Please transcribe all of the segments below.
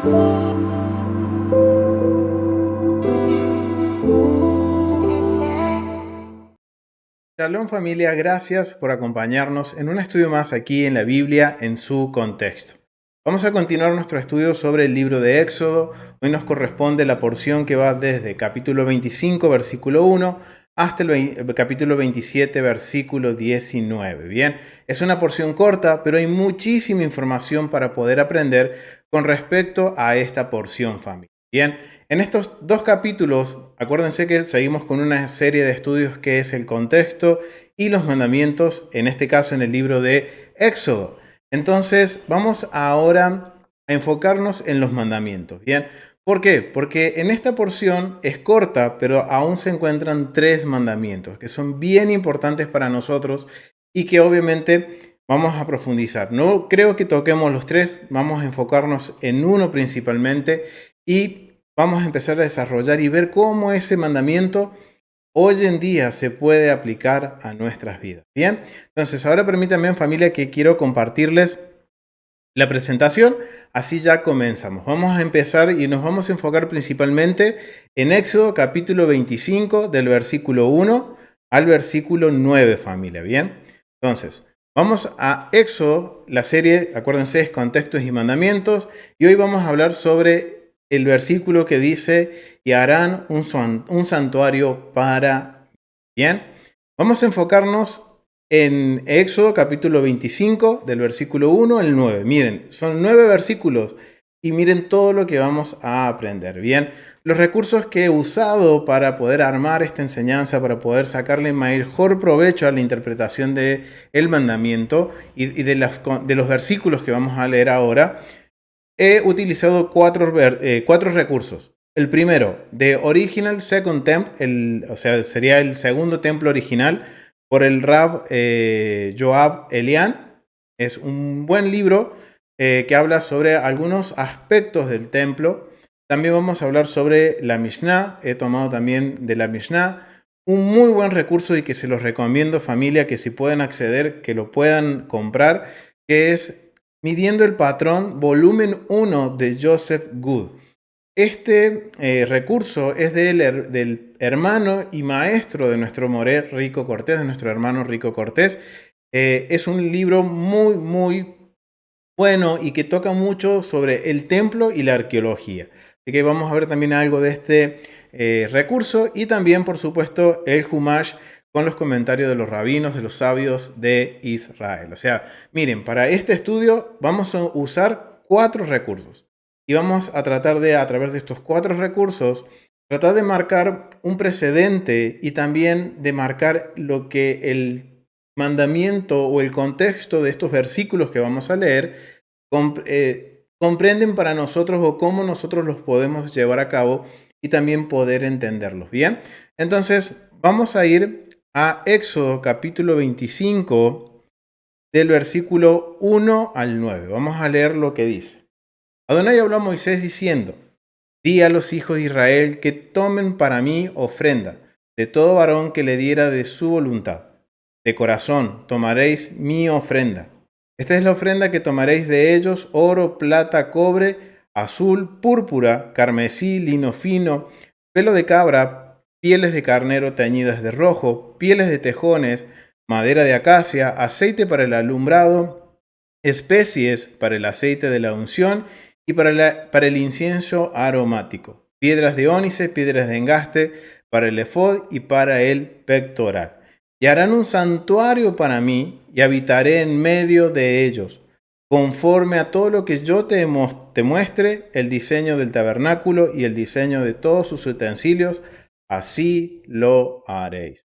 Shalom familia, gracias por acompañarnos en un estudio más aquí en la Biblia en su contexto. Vamos a continuar nuestro estudio sobre el libro de Éxodo. Hoy nos corresponde la porción que va desde capítulo 25, versículo 1, hasta el capítulo 27, versículo 19. Bien, es una porción corta, pero hay muchísima información para poder aprender con respecto a esta porción, familia. Bien, en estos dos capítulos, acuérdense que seguimos con una serie de estudios que es el contexto y los mandamientos, en este caso en el libro de Éxodo. Entonces, vamos ahora a enfocarnos en los mandamientos. Bien, ¿por qué? Porque en esta porción es corta, pero aún se encuentran tres mandamientos que son bien importantes para nosotros y que obviamente vamos a profundizar. No creo que toquemos los tres, vamos a enfocarnos en uno principalmente y vamos a empezar a desarrollar y ver cómo ese mandamiento hoy en día se puede aplicar a nuestras vidas. Bien, entonces ahora permítanme, familia, que quiero compartirles la presentación, así ya comenzamos. Vamos a empezar y nos vamos a enfocar principalmente en Éxodo capítulo 25 del versículo 1 al versículo 9, familia. Bien, entonces vamos a Éxodo, la serie, acuérdense, es contextos y mandamientos, y hoy vamos a hablar sobre el versículo que dice, y harán un santuario para mí. Bien, vamos a enfocarnos en Éxodo capítulo 25, del versículo 1 al 9. Miren, son 9 versículos y miren todo lo que vamos a aprender. Bien, los recursos que he usado para poder armar esta enseñanza, para poder sacarle mejor provecho a la interpretación del mandamiento y de los versículos que vamos a leer ahora, he utilizado cuatro recursos. El primero, The Original Second Temple, o sea, sería el segundo templo original, por el Rab Yoav Elian. Es un buen libro que habla sobre algunos aspectos del templo. También vamos a hablar sobre la Mishnah. He tomado también de la Mishnah un muy buen recurso y que se los recomiendo, familia, que si pueden acceder, que lo puedan comprar, que es Midiendo el Patrón, volumen 1 de Joseph Good. Este recurso es del hermano y maestro de nuestro Moré Rico Cortés, de nuestro hermano Rico Cortés. Es un libro muy, muy bueno y que toca mucho sobre el templo y la arqueología. Así que vamos a ver también algo de este recurso y también, por supuesto, el Humash con los comentarios de los rabinos, de los sabios de Israel. O sea, miren, para este estudio vamos a usar 4 recursos y vamos a tratar de, a través de estos 4 recursos, tratar de marcar un precedente y también de marcar lo que el mandamiento o el contexto de estos versículos que vamos a leer comprenden para nosotros o cómo nosotros los podemos llevar a cabo y también poder entenderlos. Bien, entonces vamos a ir a Éxodo capítulo 25 del versículo 1 al 9. Vamos a leer lo que dice. Adonai habló a Moisés diciendo: Di a los hijos de Israel que tomen para mí ofrenda de todo varón que le diera de su voluntad. De corazón tomaréis mi ofrenda. Esta es la ofrenda que tomaréis de ellos: oro, plata, cobre, azul, púrpura, carmesí, lino fino, pelo de cabra, pieles de carnero teñidas de rojo, pieles de tejones, madera de acacia, aceite para el alumbrado, especies para el aceite de la unción y para el incienso aromático, piedras de ónice, piedras de engaste, para el efod y para el pectoral. Y harán un santuario para mí, y habitaré en medio de ellos, conforme a todo lo que yo te muestre, el diseño del tabernáculo y el diseño de todos sus utensilios, así lo haréis.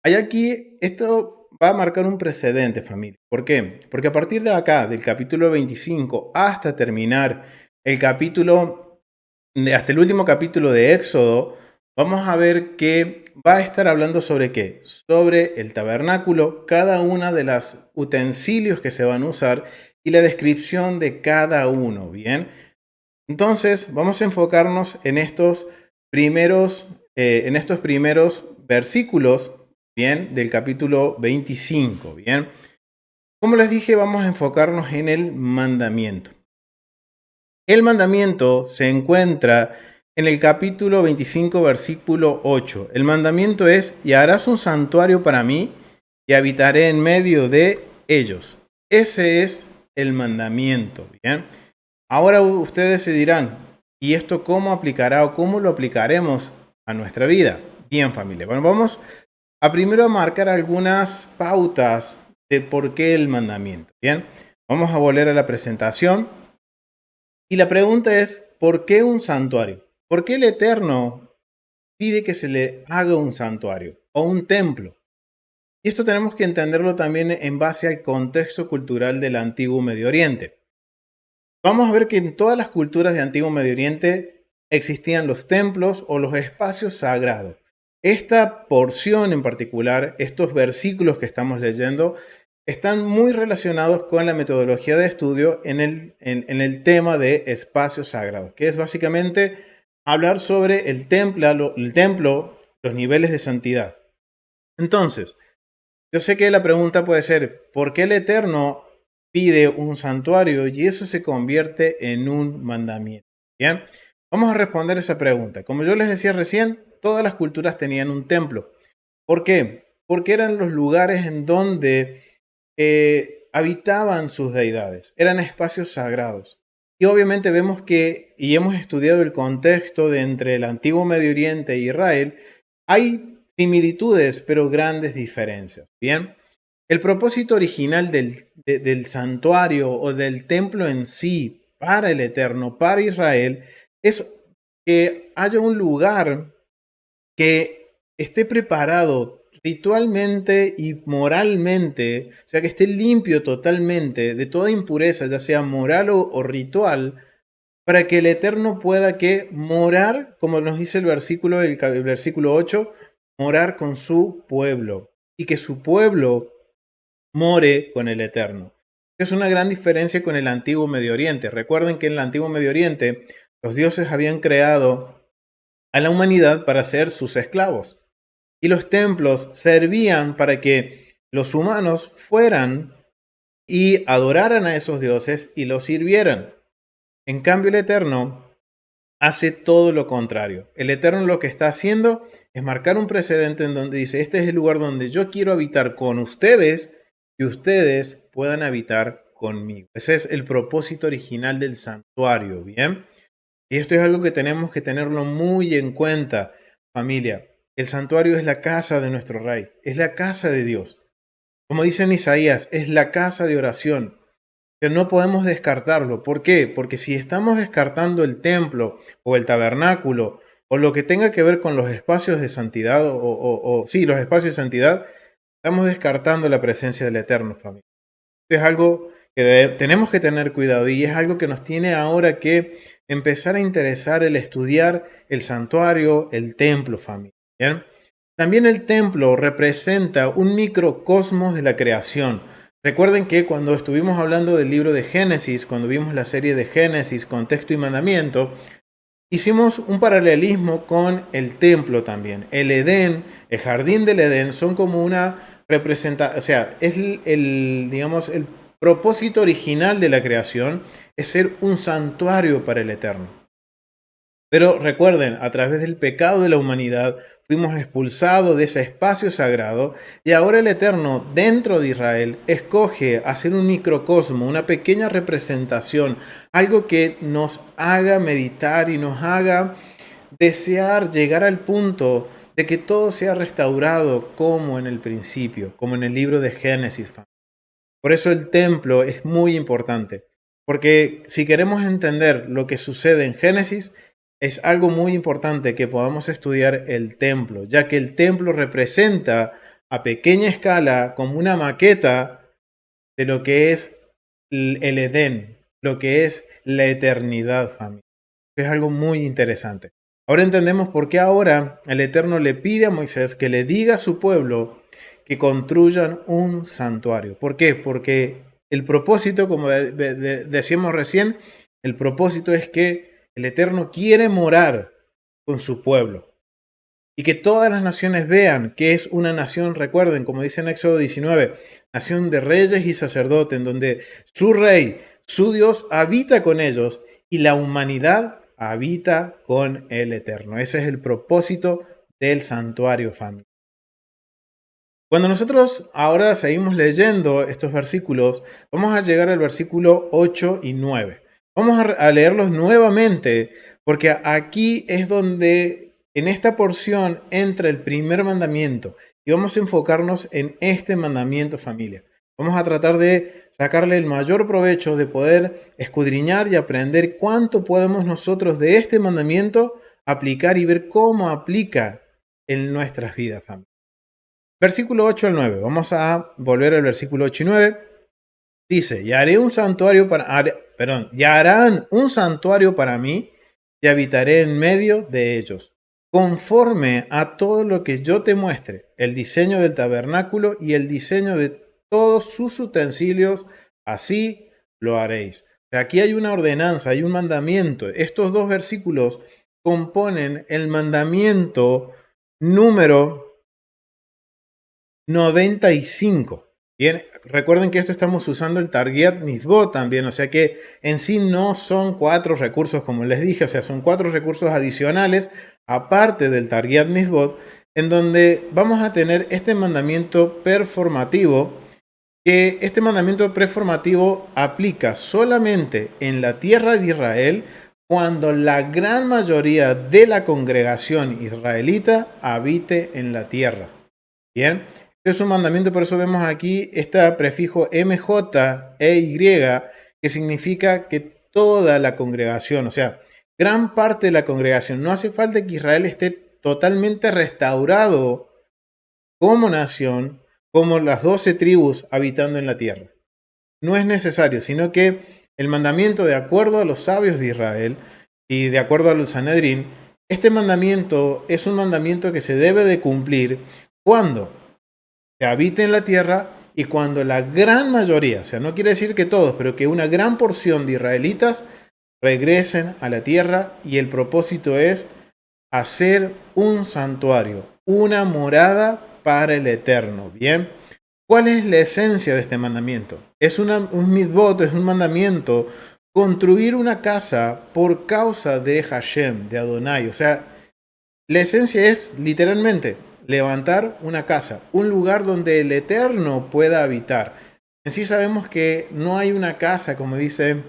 Hay aquí, esto va a marcar un precedente, familia. ¿Por qué? Porque a partir de acá, del capítulo 25 hasta terminar el capítulo, hasta el último capítulo de Éxodo, vamos a ver que va a estar hablando sobre qué, sobre el tabernáculo, cada una de los utensilios que se van a usar y la descripción de cada uno, ¿bien? Entonces, vamos a enfocarnos en estos primeros versículos, ¿bien? Del capítulo 25, ¿bien? Como les dije, vamos a enfocarnos en el mandamiento. El mandamiento se encuentra en el capítulo 25, versículo 8. El mandamiento es: y harás un santuario para mí y habitaré en medio de ellos. Ese es el mandamiento. Bien. Ahora ustedes se dirán, ¿y esto cómo aplicará o cómo lo aplicaremos a nuestra vida? Bien, familia. Bueno, vamos a primero marcar algunas pautas de por qué el mandamiento. Bien, vamos a volver a la presentación. Y la pregunta es, ¿por qué un santuario? ¿Por qué el Eterno pide que se le haga un santuario o un templo? Y esto tenemos que entenderlo también en base al contexto cultural del antiguo Medio Oriente. Vamos a ver que en todas las culturas de antiguo Medio Oriente existían los templos o los espacios sagrados. Esta porción en particular, estos versículos que estamos leyendo, están muy relacionados con la metodología de estudio en el tema de espacios sagrados, que es básicamente hablar sobre el templo, los niveles de santidad. Entonces, yo sé que la pregunta puede ser, ¿por qué el Eterno pide un santuario y eso se convierte en un mandamiento? Bien, vamos a responder esa pregunta. Como yo les decía recién, todas las culturas tenían un templo. ¿Por qué? Porque eran los lugares en donde habitaban sus deidades, eran espacios sagrados. Y obviamente vemos que, y hemos estudiado el contexto de entre el antiguo Medio Oriente e Israel, hay similitudes, pero grandes diferencias. Bien, el propósito original del santuario o del templo en sí para el Eterno, para Israel, es que haya un lugar que esté preparado ritualmente y moralmente, o sea, que esté limpio totalmente de toda impureza, ya sea moral o ritual, para que el Eterno pueda que morar, como nos dice el versículo 8, morar con su pueblo y que su pueblo more con el Eterno. Es una gran diferencia con el antiguo Medio Oriente. Recuerden que en el antiguo Medio Oriente los dioses habían creado a la humanidad para ser sus esclavos. Y los templos servían para que los humanos fueran y adoraran a esos dioses y los sirvieran. En cambio, el Eterno hace todo lo contrario. El Eterno lo que está haciendo es marcar un precedente en donde dice, este es el lugar donde yo quiero habitar con ustedes y ustedes puedan habitar conmigo. Ese es el propósito original del santuario, ¿bien? Y esto es algo que tenemos que tenerlo muy en cuenta, familia. El santuario es la casa de nuestro Rey, es la casa de Dios. Como dice en Isaías, es la casa de oración. Pero no podemos descartarlo. ¿Por qué? Porque si estamos descartando el templo o el tabernáculo o lo que tenga que ver con los espacios de santidad, sí, los espacios de santidad, estamos descartando la presencia del Eterno, familia. Esto es algo que tenemos que tener cuidado y es algo que nos tiene ahora que empezar a interesar el estudiar el santuario, el templo, familia. ¿Bien? También el templo representa un microcosmos de la creación. Recuerden que cuando estuvimos hablando del libro de Génesis, cuando vimos la serie de Génesis, contexto y mandamiento, hicimos un paralelismo con el templo también. El Edén, el jardín del Edén son como una representación, o sea, es digamos, el propósito original de la creación es ser un santuario para el Eterno. Pero recuerden, a través del pecado de la humanidad fuimos expulsados de ese espacio sagrado y ahora el Eterno dentro de Israel escoge hacer un microcosmo, una pequeña representación, algo que nos haga meditar y nos haga desear llegar al punto de que todo sea restaurado como en el principio, como en el libro de Génesis. Por eso el templo es muy importante, porque si queremos entender lo que sucede en Génesis, es algo muy importante que podamos estudiar el templo, ya que el templo representa a pequeña escala como una maqueta de lo que es el Edén, lo que es la eternidad, familia. Es algo muy interesante. Ahora entendemos por qué ahora el Eterno le pide a Moisés que le diga a su pueblo que construyan un santuario. ¿Por qué? Porque el propósito, como decíamos recién, el propósito es que el Eterno quiere morar con su pueblo y que todas las naciones vean que es una nación, recuerden, como dice en Éxodo 19, nación de reyes y sacerdotes, en donde su rey, su Dios, habita con ellos y la humanidad habita con el Eterno. Ese es el propósito del santuario familiar. Cuando nosotros ahora seguimos leyendo estos versículos, vamos a llegar al versículo 8 y 9. Vamos a leerlos nuevamente, porque aquí es donde en esta porción entra el primer mandamiento y vamos a enfocarnos en este mandamiento, familia. Vamos a tratar de sacarle el mayor provecho, de poder escudriñar y aprender cuánto podemos nosotros de este mandamiento aplicar y ver cómo aplica en nuestras vidas, familia. Versículo 8 al 9. Vamos a volver al versículo 8 y 9. Dice, y harán un santuario para mí y habitaré en medio de ellos, conforme a todo lo que yo te muestre, el diseño del tabernáculo y el diseño de todos sus utensilios, así lo haréis. O sea, aquí hay una ordenanza, hay un mandamiento. Estos dos versículos componen el mandamiento número 95. Bien, recuerden que esto estamos usando el Target Mitzvot también, o sea que en sí no son 4 recursos como les dije, o sea, son 4 recursos adicionales aparte del Target Mitzvot, en donde vamos a tener este mandamiento performativo, que este mandamiento performativo aplica solamente en la tierra de Israel cuando la gran mayoría de la congregación israelita habite en la tierra. Bien, este es un mandamiento, por eso vemos aquí este prefijo MJ e Y, que significa que toda la congregación, o sea, gran parte de la congregación, no hace falta que Israel esté totalmente restaurado como nación, como las 12 tribus habitando en la tierra. No es necesario, sino que el mandamiento, de acuerdo a los sabios de Israel y de acuerdo al Sanedrín, este mandamiento es un mandamiento que se debe de cumplir cuando se habite en la tierra y cuando la gran mayoría, o sea, no quiere decir que todos, pero que una gran porción de israelitas regresen a la tierra, y el propósito es hacer un santuario, una morada para el Eterno. Bien, ¿cuál es la esencia de este mandamiento? Es un mitzvot, es un mandamiento, construir una casa por causa de Hashem, de Adonai. O sea, la esencia es literalmente levantar una casa, un lugar donde el Eterno pueda habitar. En sí sabemos que no hay una casa, como dice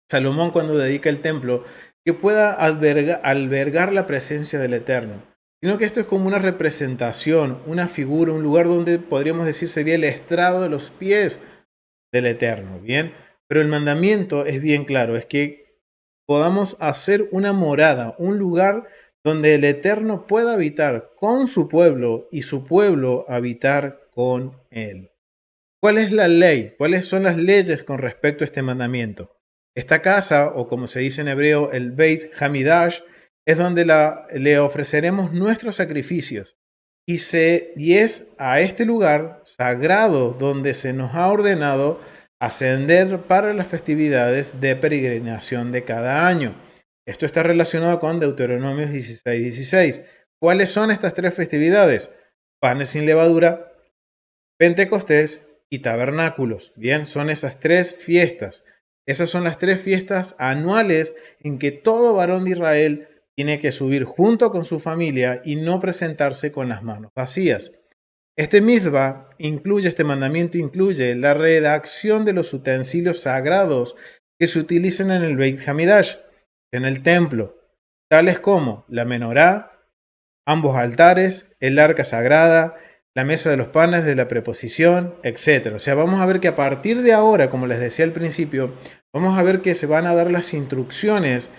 Salomón cuando dedica el templo, que pueda albergar la presencia del Eterno, sino que esto es como una representación, una figura, un lugar donde podríamos decir sería el estrado de los pies del Eterno, ¿bien? Pero el mandamiento es bien claro, es que podamos hacer una morada, un lugar donde el Eterno pueda habitar con su pueblo y su pueblo habitar con él. ¿Cuál es la ley? ¿Cuáles son las leyes con respecto a este mandamiento? Esta casa, o como se dice en hebreo, el Beit Hamidash, es donde le ofreceremos nuestros sacrificios. Y es a este lugar sagrado donde se nos ha ordenado ascender para las festividades de peregrinación de cada año. Esto está relacionado con Deuteronomio 16:16. ¿Cuáles son estas 3 festividades? Panes sin levadura, Pentecostés y tabernáculos. Bien, son esas 3 fiestas. Esas son las 3 fiestas anuales en que todo varón de Israel tiene que subir junto con su familia y no presentarse con las manos vacías. Este este mandamiento incluye la redacción de los utensilios sagrados que se utilizan en el Beit Hamidash, en el templo, tales como la menorá, ambos altares, el arca sagrada, la mesa de los panes de la preposición, etc. O sea, vamos a ver que a partir de ahora, como les decía al principio, vamos a ver que se van a dar las instrucciones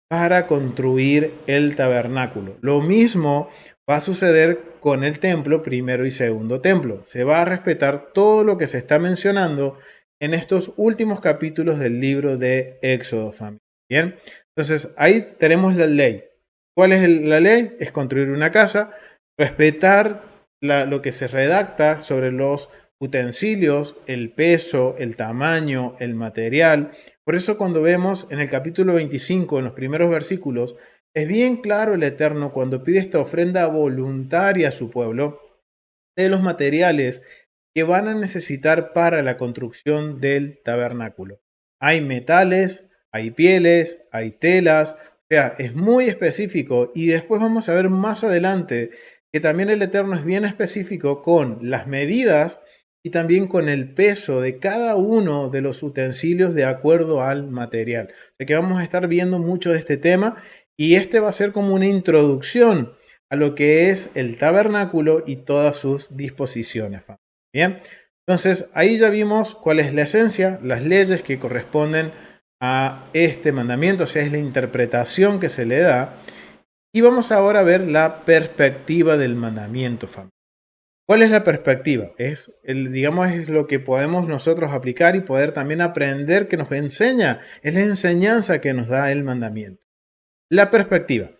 para construir el tabernáculo. Lo mismo va a suceder con el templo, primero y segundo templo. Se va a respetar todo lo que se está mencionando en estos últimos capítulos del libro de Éxodo, familia. Bien, entonces ahí tenemos la ley. ¿Cuál es la ley? Es construir una casa, respetar lo que se redacta sobre los utensilios, el peso, el tamaño, el material. Por eso cuando vemos en el capítulo 25, en los primeros versículos, es bien claro el Eterno cuando pide esta ofrenda voluntaria a su pueblo de los materiales que van a necesitar para la construcción del tabernáculo. Hay metales, hay pieles, hay telas, o sea, es muy específico y después vamos a ver más adelante que también el Eterno es bien específico con las medidas y también con el peso de cada uno de los utensilios de acuerdo al material. O sea que vamos a estar viendo mucho de este tema y este va a ser como una introducción a lo que es el tabernáculo y todas sus disposiciones. Bien, entonces ahí ya vimos cuál es la esencia, las leyes que corresponden a este mandamiento, o sea, es la interpretación que se le da. Y vamos ahora a ver la perspectiva del mandamiento, familia. ¿Cuál es la perspectiva? Digamos, es lo que podemos nosotros aplicar y poder también aprender que nos enseña, es la enseñanza que nos da el mandamiento. La perspectiva.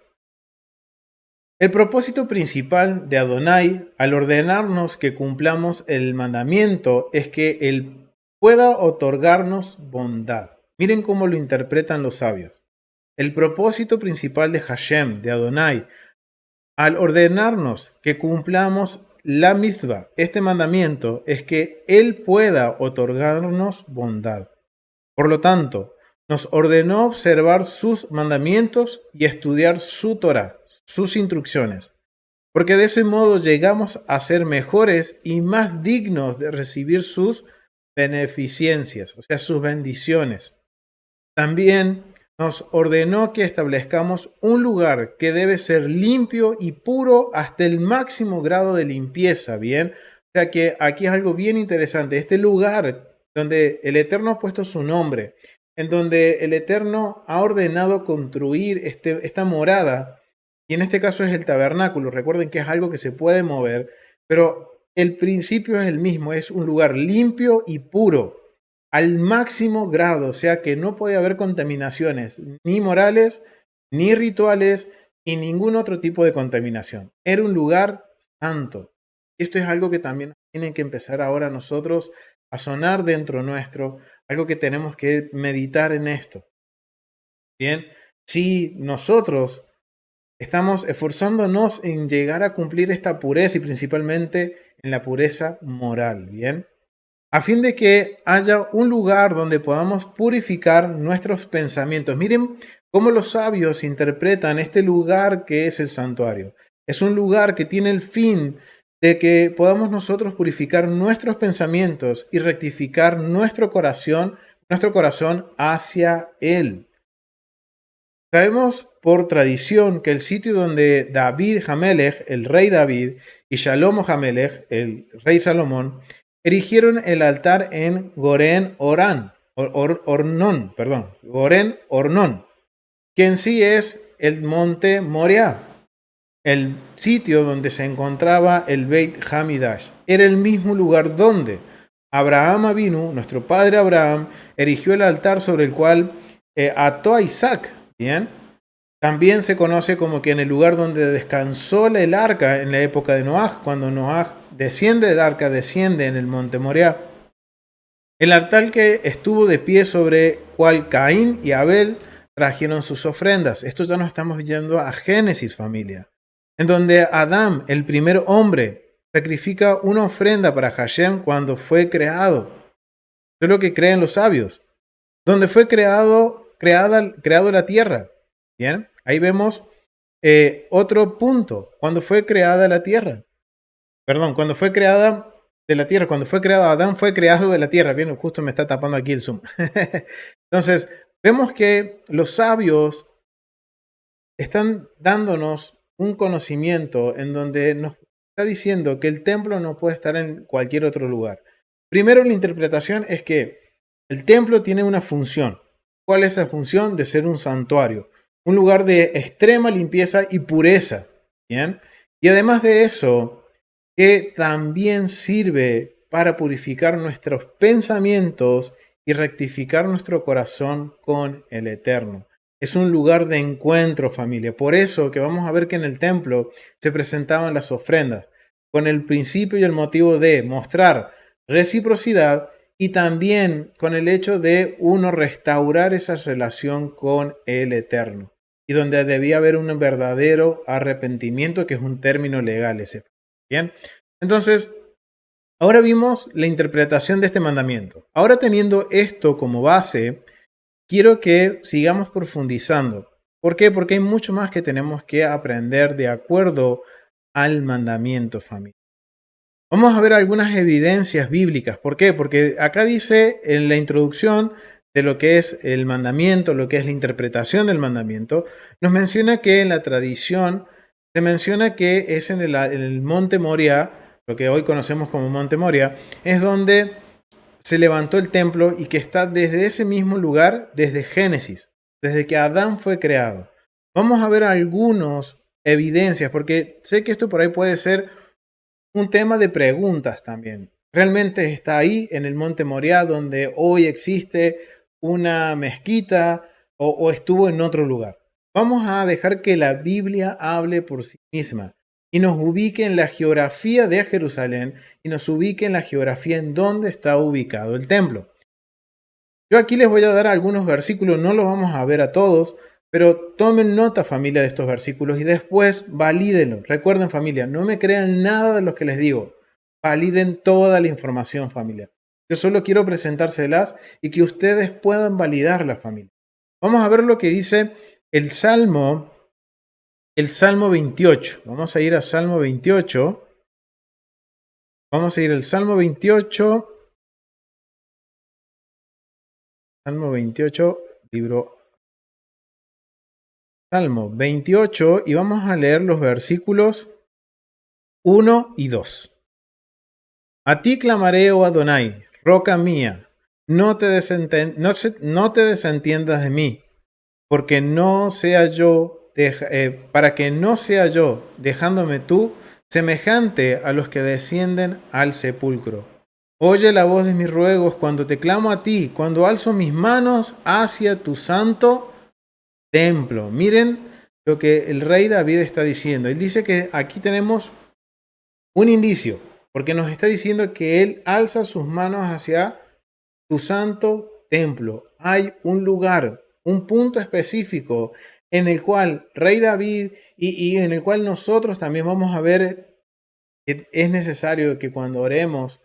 El propósito principal de Adonai al ordenarnos que cumplamos el mandamiento es que Él pueda otorgarnos bondad. Miren cómo lo interpretan los sabios. El propósito principal de Hashem, de Adonai, al ordenarnos que cumplamos la misma, este mandamiento, es que Él pueda otorgarnos bondad. Por lo tanto, nos ordenó observar sus mandamientos y estudiar su Torah, sus instrucciones, porque de ese modo llegamos a ser mejores y más dignos de recibir sus beneficencias, o sea, sus bendiciones. También nos ordenó que establezcamos un lugar que debe ser limpio y puro hasta el máximo grado de limpieza, ¿bien? O sea que aquí es algo bien interesante. Este lugar donde el Eterno ha puesto su nombre, en donde el Eterno ha ordenado construir esta morada, y en este caso es el tabernáculo. Recuerden que es algo que se puede mover, pero el principio es el mismo, es un lugar limpio y puro al máximo grado, o sea que no puede haber contaminaciones, ni morales, ni rituales, y ningún otro tipo de contaminación. Era un lugar santo. Esto es algo que también tiene que empezar ahora nosotros a sonar dentro nuestro, algo que tenemos que meditar en esto. Bien, si nosotros estamos esforzándonos en llegar a cumplir esta pureza y principalmente en la pureza moral, bien, a fin de que haya un lugar donde podamos purificar nuestros pensamientos. Miren cómo los sabios interpretan este lugar que es el santuario. Es un lugar que tiene el fin de que podamos nosotros purificar nuestros pensamientos y rectificar nuestro corazón hacia Él. Sabemos por tradición que el sitio donde David Hamelech, el rey David, y Shalomo Hamelech, el rey Salomón, erigieron el altar en Goren Ornón, que en sí es el monte Moriah, el sitio donde se encontraba el Beit Hamidash. Era el mismo lugar donde Abraham Avinu, nuestro padre Abraham, erigió el altar sobre el cual ató a Isaac. Bien. También se conoce como que en el lugar donde descansó el arca en la época de Noaj, cuando Noaj desciende del arca, desciende en el monte Moriah. El altar que estuvo de pie sobre cual Caín y Abel trajeron sus ofrendas. Esto ya nos estamos yendo a Génesis, familia, en donde Adán, el primer hombre, sacrifica una ofrenda para Hashem cuando fue creado. Eso es lo que creen los sabios. Donde fue creado la tierra. Bien, ahí vemos otro punto. Cuando fue creada la tierra. Perdón, cuando fue creada de la tierra. Cuando fue creado Adán, fue creado de la tierra. Bien, justo me está tapando aquí el zoom. Entonces, vemos que los sabios están dándonos un conocimiento en donde nos está diciendo que el templo no puede estar en cualquier otro lugar. Primero, la interpretación es que el templo tiene una función. ¿Cuál es esa función? De ser un santuario, un lugar de extrema limpieza y pureza. ¿Bien? Y además de eso, que también sirve para purificar nuestros pensamientos y rectificar nuestro corazón con el Eterno. Es un lugar de encuentro, familia. Por eso que vamos a ver que en el templo se presentaban las ofrendas, con el principio y el motivo de mostrar reciprocidad y también con el hecho de uno restaurar esa relación con el Eterno. Y donde debía haber un verdadero arrepentimiento, que es un término legal ese. Bien, entonces, ahora vimos la interpretación de este mandamiento. Ahora teniendo esto como base, quiero que sigamos profundizando. ¿Por qué? Porque hay mucho más que tenemos que aprender de acuerdo al mandamiento, familia. Vamos a ver algunas evidencias bíblicas. ¿Por qué? Porque acá dice en la introducción de lo que es el mandamiento, lo que es la interpretación del mandamiento, nos menciona que en la tradición se menciona que es en el Monte Moria, lo que hoy conocemos como Monte Moria, es donde se levantó el templo y que está desde ese mismo lugar, desde Génesis, desde que Adán fue creado. Vamos a ver algunas evidencias, porque sé que esto por ahí puede ser un tema de preguntas también. ¿Realmente está ahí en el Monte Moriah donde hoy existe una mezquita o estuvo en otro lugar? Vamos a dejar que la Biblia hable por sí misma y nos ubique en la geografía de Jerusalén y nos ubique en la geografía en donde está ubicado el templo. Yo aquí les voy a dar algunos versículos, no los vamos a ver a todos, pero tomen nota, familia, de estos versículos y después valídenlo. Recuerden, familia, no me crean nada de lo que les digo. Validen toda la información, familia. Yo solo quiero presentárselas y que ustedes puedan validarla, familia. Vamos a ver lo que dice el Salmo 28. Vamos a ir a Salmo 28. Vamos a ir al Salmo 28. Salmo 28, Salmo 28, y vamos a leer los versículos 1 y 2. A ti clamaré, oh Adonai, roca mía, no te desentiendas de mí, porque no sea yo, para que no sea yo, dejándome tú, semejante a los que descienden al sepulcro. Oye la voz de mis ruegos cuando te clamo a ti, cuando alzo mis manos hacia tu santo templo. Miren lo que el rey David está diciendo. Él dice que aquí tenemos un indicio, porque nos está diciendo que él alza sus manos hacia tu santo templo. Hay un lugar, un punto específico en el cual rey David y en el cual nosotros también vamos a ver que es necesario que cuando oremos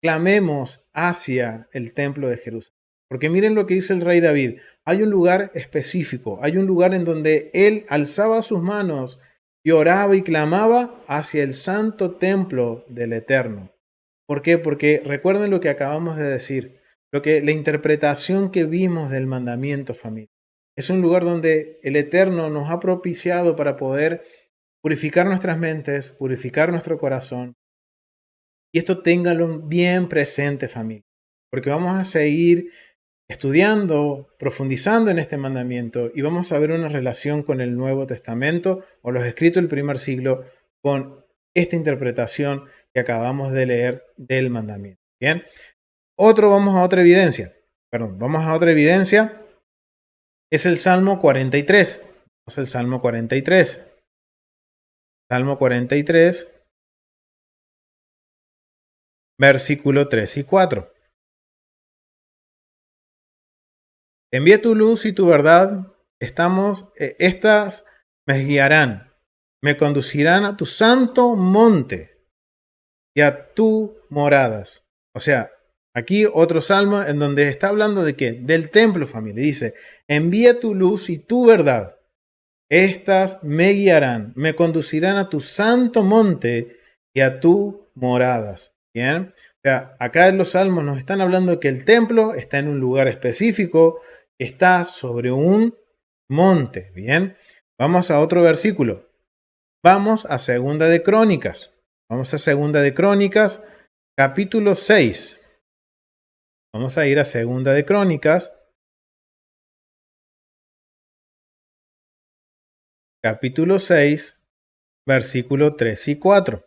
clamemos hacia el templo de Jerusalén. Porque miren lo que dice el rey David. Hay un lugar específico, hay un lugar en donde él alzaba sus manos y oraba y clamaba hacia el santo templo del Eterno. ¿Por qué? Porque recuerden lo que acabamos de decir, la interpretación que vimos del mandamiento, familia. Es un lugar donde el Eterno nos ha propiciado para poder purificar nuestras mentes, purificar nuestro corazón. Y esto téngalo bien presente, familia, porque vamos a seguir estudiando, profundizando en este mandamiento y vamos a ver una relación con el Nuevo Testamento o los escritos del primer siglo con esta interpretación que acabamos de leer del mandamiento. Bien, vamos a otra evidencia. Vamos a otra evidencia. Es el Salmo 43. Es el Salmo 43. Salmo 43, versículo 3 y 4. Envía tu luz y tu verdad, estas me guiarán, me conducirán a tu santo monte y a tu moradas. O sea, aquí otro salmo en donde está hablando de qué? Del templo, familia. Dice, envía tu luz y tu verdad. Estas me guiarán, me conducirán a tu santo monte y a tu moradas. Bien. O sea, acá en los salmos nos están hablando que el templo está en un lugar específico, está sobre un monte. Bien, vamos a otro versículo. Vamos a Segunda de Crónicas. Vamos a Segunda de Crónicas, capítulo 6. Vamos a ir a Segunda de Crónicas, capítulo 6, versículo 3 y 4.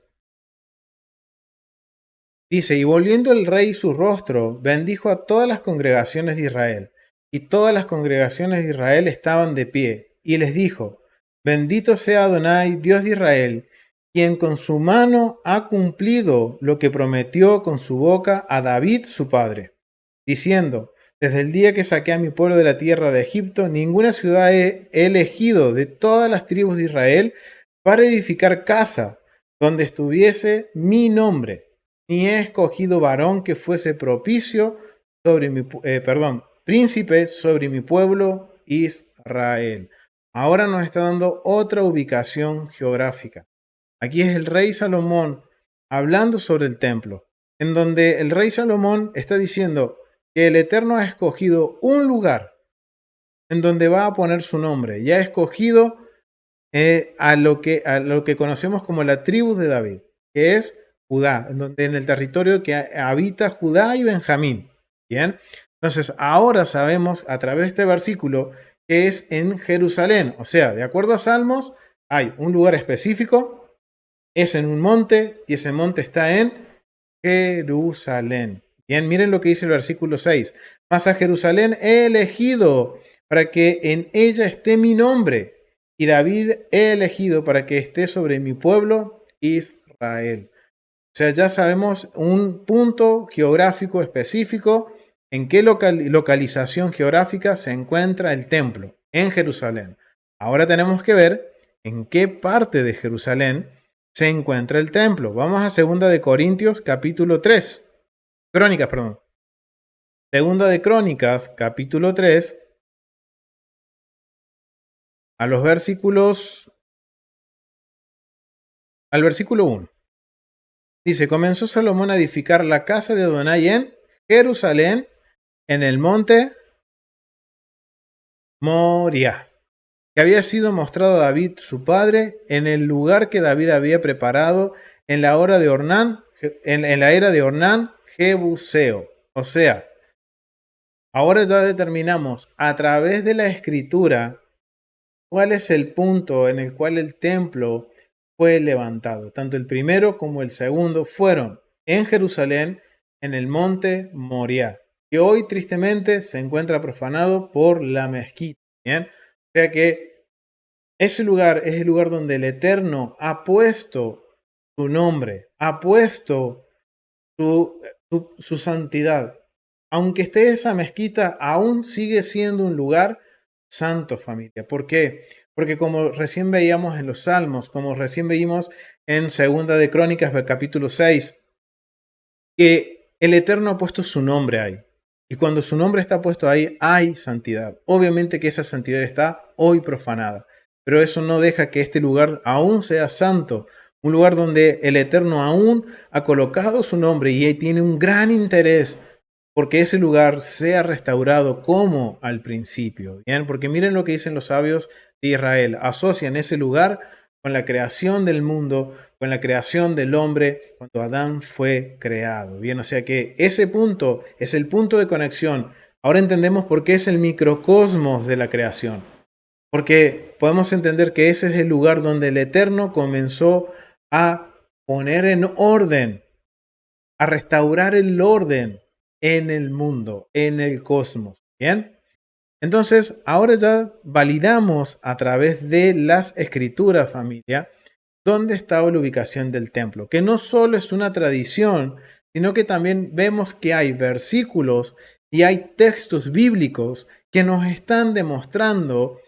Dice, y volviendo el rey su rostro, bendijo a todas las congregaciones de Israel. Y todas las congregaciones de Israel estaban de pie. Y les dijo, bendito sea Adonai, Dios de Israel, quien con su mano ha cumplido lo que prometió con su boca a David su padre, diciendo, desde el día que saqué a mi pueblo de la tierra de Egipto, ninguna ciudad he elegido de todas las tribus de Israel para edificar casa donde estuviese mi nombre, ni he escogido varón que fuese propicio sobre mi, príncipe sobre mi pueblo Israel. Ahora nos está dando otra ubicación geográfica. Aquí es el rey Salomón hablando sobre el templo, en donde el rey Salomón está diciendo que el Eterno ha escogido un lugar en donde va a poner su nombre y ha escogido a lo que conocemos como la tribu de David, que es Judá, en el territorio que habita Judá y Benjamín. Bien, entonces ahora sabemos a través de este versículo que es en Jerusalén, o sea, de acuerdo a Salmos, hay un lugar específico, es en un monte y ese monte está en Jerusalén. Bien, miren lo que dice el versículo 6. Mas a Jerusalén he elegido para que en ella esté mi nombre, y David he elegido para que esté sobre mi pueblo Israel. O sea, ya sabemos un punto geográfico específico en qué localización geográfica se encuentra el templo, en Jerusalén. Ahora tenemos que ver en qué parte de Jerusalén se encuentra el templo. Vamos a 2 Corintios capítulo 3. Crónicas, perdón. 2 capítulo 3, a los versículos, al versículo 1. Dice, comenzó Salomón a edificar la casa de Adonai en Jerusalén, en el monte Moriah, que había sido mostrado a David su padre en el lugar que David había preparado en la hora de Ornán, en la era de Ornán Jebuseo. O sea, ahora ya determinamos a través de la escritura cuál es el punto en el cual el templo fue levantado. Tanto el primero como el segundo fueron en Jerusalén, en el monte Moriah, que hoy tristemente se encuentra profanado por la mezquita. ¿Bien? O sea que ese lugar es el lugar donde el Eterno ha puesto su nombre, ha puesto su santidad. Aunque esté esa mezquita, aún sigue siendo un lugar santo, familia. ¿Por qué? Porque como recién veíamos en los Salmos, como recién veíamos en Segunda de Crónicas, capítulo 6, que el Eterno ha puesto su nombre ahí. Y cuando su nombre está puesto ahí, hay santidad. Obviamente que esa santidad está hoy profanada, pero eso no deja que este lugar aún sea santo, un lugar donde el Eterno aún ha colocado su nombre y tiene un gran interés porque ese lugar sea restaurado como al principio. ¿Bien? Porque miren lo que dicen los sabios de Israel. Asocian ese lugar con la creación del mundo, con la creación del hombre, cuando Adán fue creado. Bien, o sea que ese punto es el punto de conexión. Ahora entendemos por qué es el microcosmos de la creación. Porque podemos entender que ese es el lugar donde el Eterno comenzó a poner en orden, a restaurar el orden en el mundo, en el cosmos. Bien. Entonces, ahora ya validamos a través de las escrituras, familia, dónde estaba la ubicación del templo, que no solo es una tradición, sino que también vemos que hay versículos y hay textos bíblicos que nos están demostrando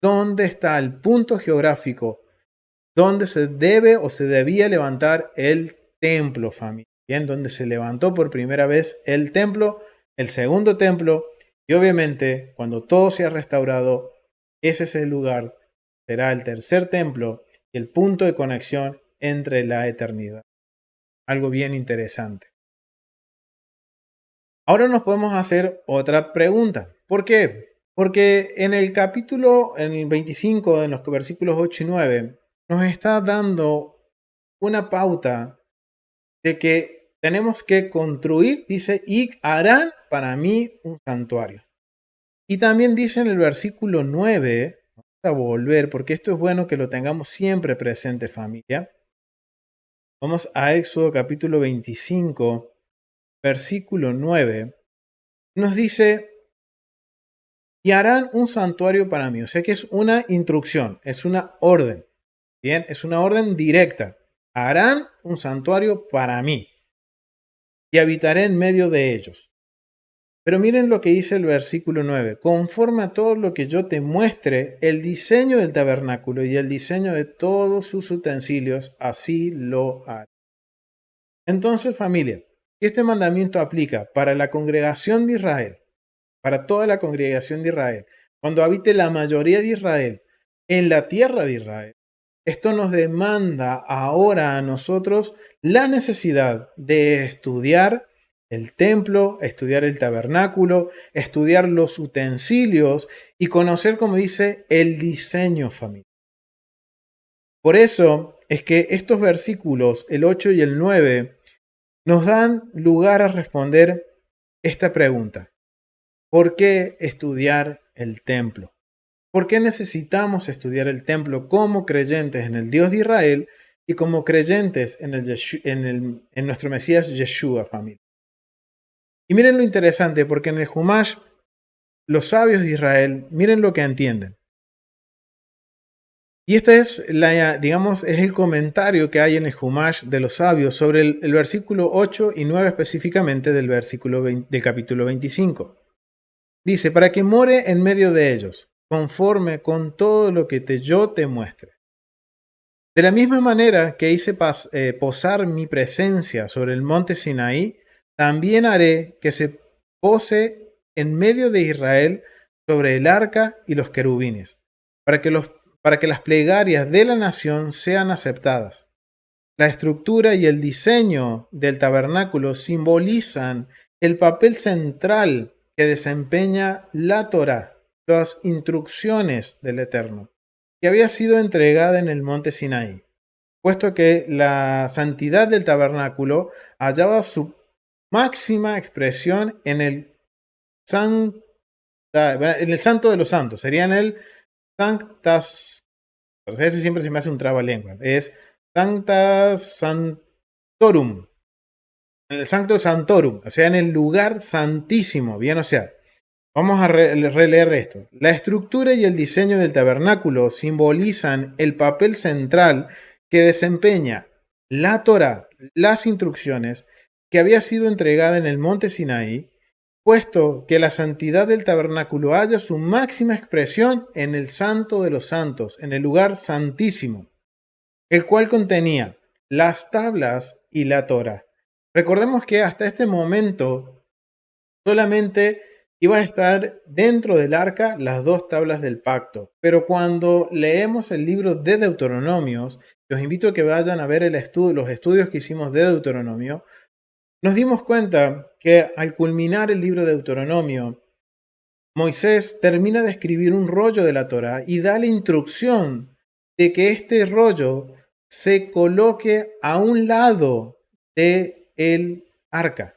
dónde está el punto geográfico, donde se debe o se debía levantar el templo, familia. Bien, donde se levantó por primera vez el templo, el segundo templo, y obviamente cuando todo sea restaurado, ese es el lugar, será el tercer templo y el punto de conexión entre la eternidad. Algo bien interesante. Ahora nos podemos hacer otra pregunta. ¿Por qué? Porque en el 25, en los versículos 8 y 9, nos está dando una pauta de que tenemos que construir, dice, y harán para mí un santuario. Y también dice en el versículo 9, vamos a volver, porque esto es bueno que lo tengamos siempre presente, familia. Vamos a Éxodo capítulo 25, versículo 9. Nos dice, y harán un santuario para mí. O sea que es una instrucción, es una orden. Bien, es una orden directa. Harán un santuario para mí y habitaré en medio de ellos. Pero miren lo que dice el versículo 9. Conforme a todo lo que yo te muestre, el diseño del tabernáculo y el diseño de todos sus utensilios, así lo haré. Entonces, familia, si este mandamiento aplica para la congregación de Israel, para toda la congregación de Israel, cuando habite la mayoría de Israel en la tierra de Israel, esto nos demanda ahora a nosotros la necesidad de estudiar el templo, estudiar el tabernáculo, estudiar los utensilios y conocer, como dice, el diseño familiar. Por eso es que estos versículos, el 8 y el 9, nos dan lugar a responder esta pregunta. ¿Por qué estudiar el templo? ¿Por qué necesitamos estudiar el templo como creyentes en el Dios de Israel y como creyentes en nuestro Mesías Yeshua, familia? Y miren lo interesante, porque en el Humash, los sabios de Israel, miren lo que entienden. Y este es, digamos, es el comentario que hay en el Humash de los sabios sobre el versículo 8 y 9 específicamente del capítulo 25. Dice, para que more en medio de ellos, conforme con todo lo que yo te muestre. De la misma manera que hice posar mi presencia sobre el monte Sinaí, también haré que se pose en medio de Israel sobre el arca y los querubines, para que las plegarias de la nación sean aceptadas. La estructura y el diseño del tabernáculo simbolizan el papel central que desempeña la Torá, las instrucciones del Eterno, que había sido entregada en el monte Sinaí, puesto que la santidad del tabernáculo hallaba su máxima expresión en en el Santo de los Santos, sería en el Sanctas. Ese siempre se me hace un trabalengua. Es Sancta Sanctorum. En el Sancto Santorum, o sea, en el lugar santísimo. Bien, o sea, vamos a releer esto. La estructura y el diseño del tabernáculo simbolizan el papel central que desempeña la Torá, las instrucciones que había sido entregada en el monte Sinaí, puesto que la santidad del tabernáculo halla su máxima expresión en el Santo de los Santos, en el lugar santísimo, el cual contenía las tablas y la Torá. Recordemos que hasta este momento solamente iba a estar dentro del arca las dos tablas del pacto, pero cuando leemos el libro de Deuteronomios, los invito a que vayan a ver los estudios que hicimos de Deuteronomio, nos dimos cuenta que al culminar el libro de Deuteronomio, Moisés termina de escribir un rollo de la Torá y da la instrucción de que este rollo se coloque a un lado de el arca.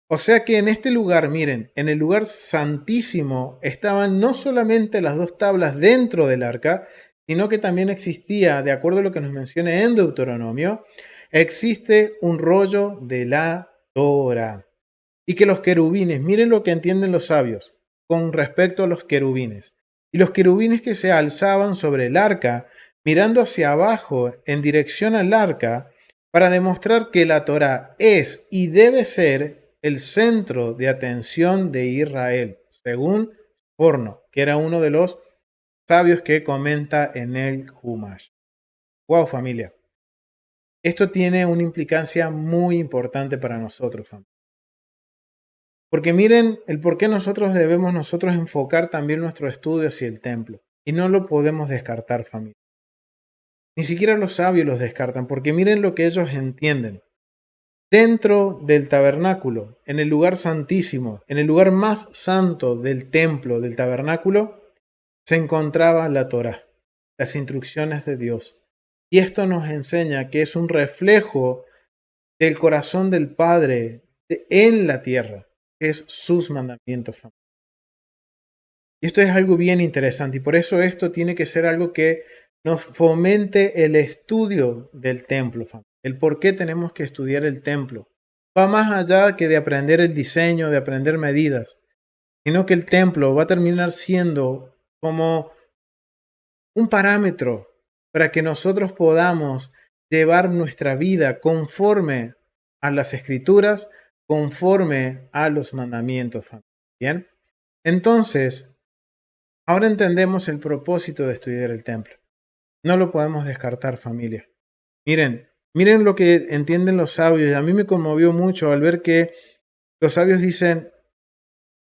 O sea que en este lugar, miren, en el lugar santísimo estaban no solamente las dos tablas dentro del arca, sino que también existía, de acuerdo a lo que nos menciona en Deuteronomio, existe un rollo de la Torá. Y que los querubines, miren lo que entienden los sabios con respecto a los querubines. Y los querubines que se alzaban sobre el arca, mirando hacia abajo en dirección al arca, para demostrar que la Torá es y debe ser el centro de atención de Israel, según Forno, que era uno de los sabios que comenta en el Humash. Wow, familia. Esto tiene una implicancia muy importante para nosotros, familia. Porque miren el por qué nosotros enfocar también nuestro estudio hacia el templo. Y no lo podemos descartar, familia. Ni siquiera los sabios los descartan, porque miren lo que ellos entienden. Dentro del tabernáculo, en el lugar santísimo, en el lugar más santo del templo, del tabernáculo, se encontraba la Torá, las instrucciones de Dios. Y esto nos enseña que es un reflejo del corazón del Padre en la tierra, que es sus mandamientos. Y esto es algo bien interesante y por eso esto tiene que ser algo que nos fomente el estudio del templo, el por qué tenemos que estudiar el templo. Va más allá que de aprender el diseño, de aprender medidas, sino que el templo va a terminar siendo como un parámetro para que nosotros podamos llevar nuestra vida conforme a las escrituras, conforme a los mandamientos. Bien, entonces, ahora entendemos el propósito de estudiar el templo. No lo podemos descartar, familia. Miren lo que entienden los sabios. A mí me conmovió mucho al ver que los sabios dicen,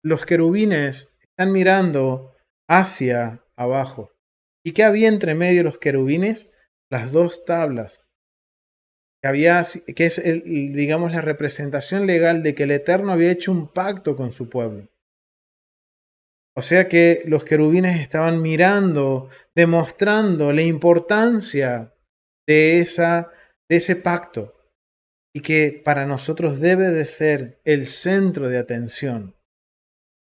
los querubines están mirando hacia abajo. ¿Y qué había entre medio de los querubines? Las dos tablas. Que es, digamos, la representación legal de que el Eterno había hecho un pacto con su pueblo. O sea que los querubines estaban mirando, demostrando la importancia de ese pacto y que para nosotros debe de ser el centro de atención.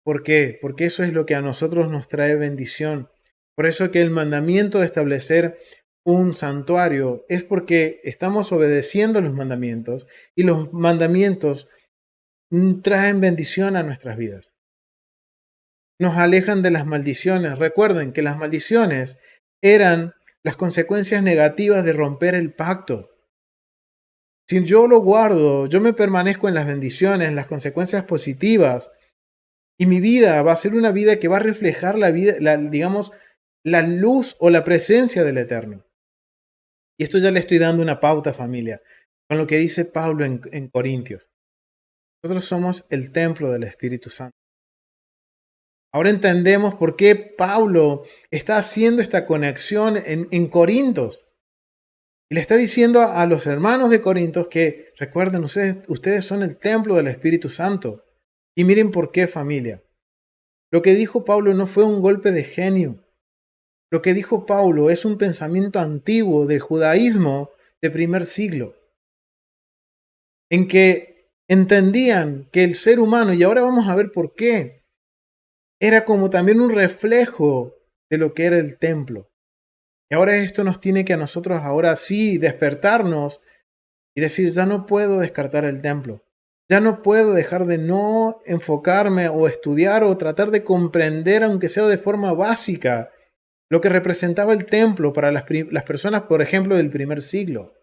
¿Por qué? Porque eso es lo que a nosotros nos trae bendición. Por eso que el mandamiento de establecer un santuario es porque estamos obedeciendo los mandamientos y los mandamientos traen bendición a nuestras vidas. Nos alejan de las maldiciones. Recuerden que las maldiciones eran las consecuencias negativas de romper el pacto. Si yo lo guardo, yo me permanezco en las bendiciones, en las consecuencias positivas, y mi vida va a ser una vida que va a reflejar la vida, digamos, la luz o la presencia del Eterno. Y esto ya le estoy dando una pauta, familia, con lo que dice Pablo en Corintios. Nosotros somos el templo del Espíritu Santo. Ahora entendemos por qué Pablo está haciendo esta conexión en Corintios. Y le está diciendo a los hermanos de Corintios que, recuerden, ustedes son el templo del Espíritu Santo. Y miren por qué, familia. Lo que dijo Pablo no fue un golpe de genio. Lo que dijo Pablo es un pensamiento antiguo del judaísmo de primer siglo, en que entendían que el ser humano, y ahora vamos a ver por qué, era como también un reflejo de lo que era el templo. Y ahora esto nos tiene que a nosotros ahora sí despertarnos y decir, ya no puedo descartar el templo. Ya no puedo dejar de no enfocarme o estudiar o tratar de comprender, aunque sea de forma básica, lo que representaba el templo para las personas, por ejemplo, del primer siglo.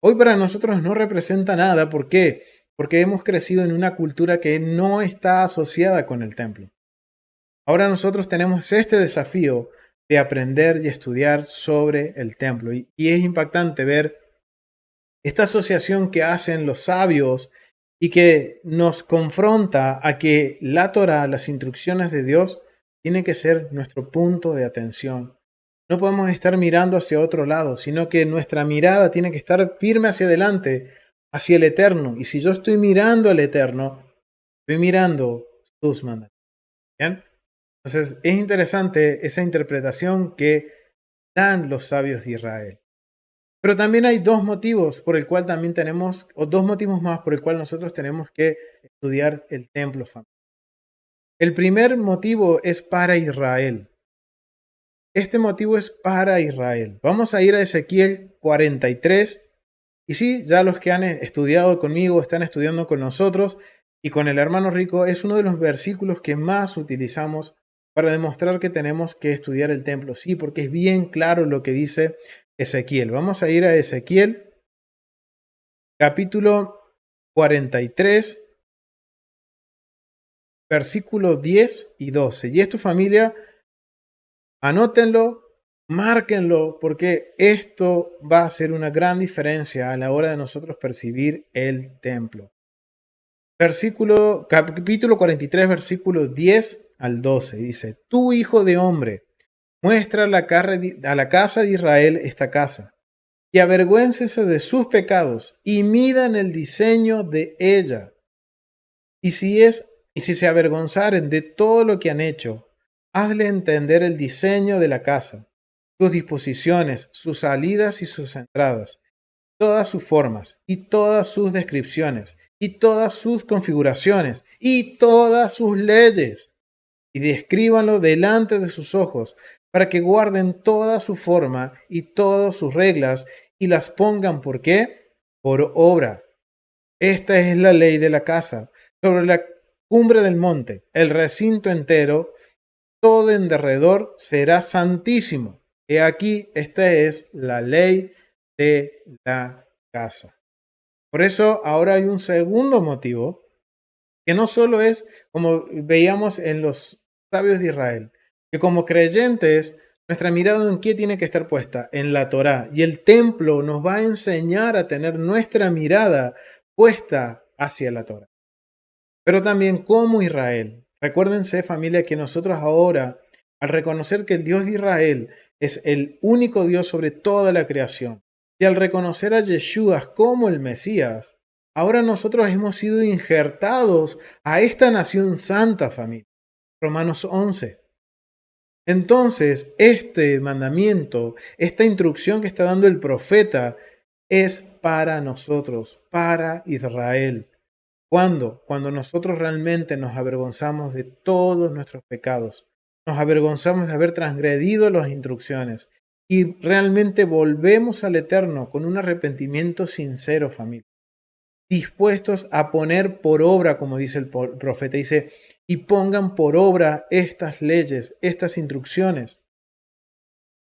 Hoy para nosotros no representa nada. ¿Por qué? Porque hemos crecido en una cultura que no está asociada con el templo. Ahora nosotros tenemos este desafío de aprender y estudiar sobre el templo. Y es impactante ver esta asociación que hacen los sabios y que nos confronta a que la Torah, las instrucciones de Dios, tienen que ser nuestro punto de atención. No podemos estar mirando hacia otro lado, sino que nuestra mirada tiene que estar firme hacia adelante, hacia el Eterno. Y si yo estoy mirando al Eterno, estoy mirando sus mandamientos. ¿Bien? Entonces, es interesante esa interpretación que dan los sabios de Israel. Pero también hay dos motivos por el cual también tenemos, o dos motivos más por el cual nosotros tenemos que estudiar el templo familiar. El primer motivo es para Israel. Este motivo es para Israel. Vamos a ir a Ezequiel 43. Y sí, ya los que han estudiado conmigo, están estudiando con nosotros y con el hermano Rico, es uno de los versículos que más utilizamos para demostrar que tenemos que estudiar el templo. Sí, porque es bien claro lo que dice Ezequiel. Vamos a ir a Ezequiel, capítulo 43, versículos 10 y 12. Y esto, familia, anótenlo, márquenlo, porque esto va a hacer una gran diferencia a la hora de nosotros percibir el templo. Capítulo 43, versículos 10 al 12. Dice, tú, hijo de hombre, muestra a la casa de Israel esta casa, y avergüéncese de sus pecados, y midan el diseño de ella. Y si se avergonzaren de todo lo que han hecho, hazle entender el diseño de la casa, sus disposiciones, sus salidas y sus entradas, todas sus formas y todas sus descripciones y todas sus configuraciones y todas sus leyes, y descríbanlo delante de sus ojos, para que guarden toda su forma y todas sus reglas y las pongan, ¿por qué? Por obra. Esta es la ley de la casa. Sobre la cumbre del monte, el recinto entero, todo en derredor será santísimo. He aquí, esta es la ley de la casa. Por eso ahora hay un segundo motivo, que no solo es como veíamos en los sabios de Israel, que como creyentes, nuestra mirada en qué tiene que estar puesta, en la Torá. Y el templo nos va a enseñar a tener nuestra mirada puesta hacia la Torá. pero también como Israel. Recuérdense, familia, que nosotros ahora, al reconocer que el Dios de Israel es el único Dios sobre toda la creación, y al reconocer a Yeshua como el Mesías, ahora nosotros hemos sido injertados a esta nación santa, familia. Romanos 11. Entonces, este mandamiento, esta instrucción que está dando el profeta, es para nosotros, para Israel. ¿Cuándo? Cuando nosotros realmente nos avergonzamos de todos nuestros pecados, nos avergonzamos de haber transgredido las instrucciones y realmente volvemos al Eterno con un arrepentimiento sincero, familia, dispuestos a poner por obra, como dice el profeta, dice, y pongan por obra estas leyes, estas instrucciones.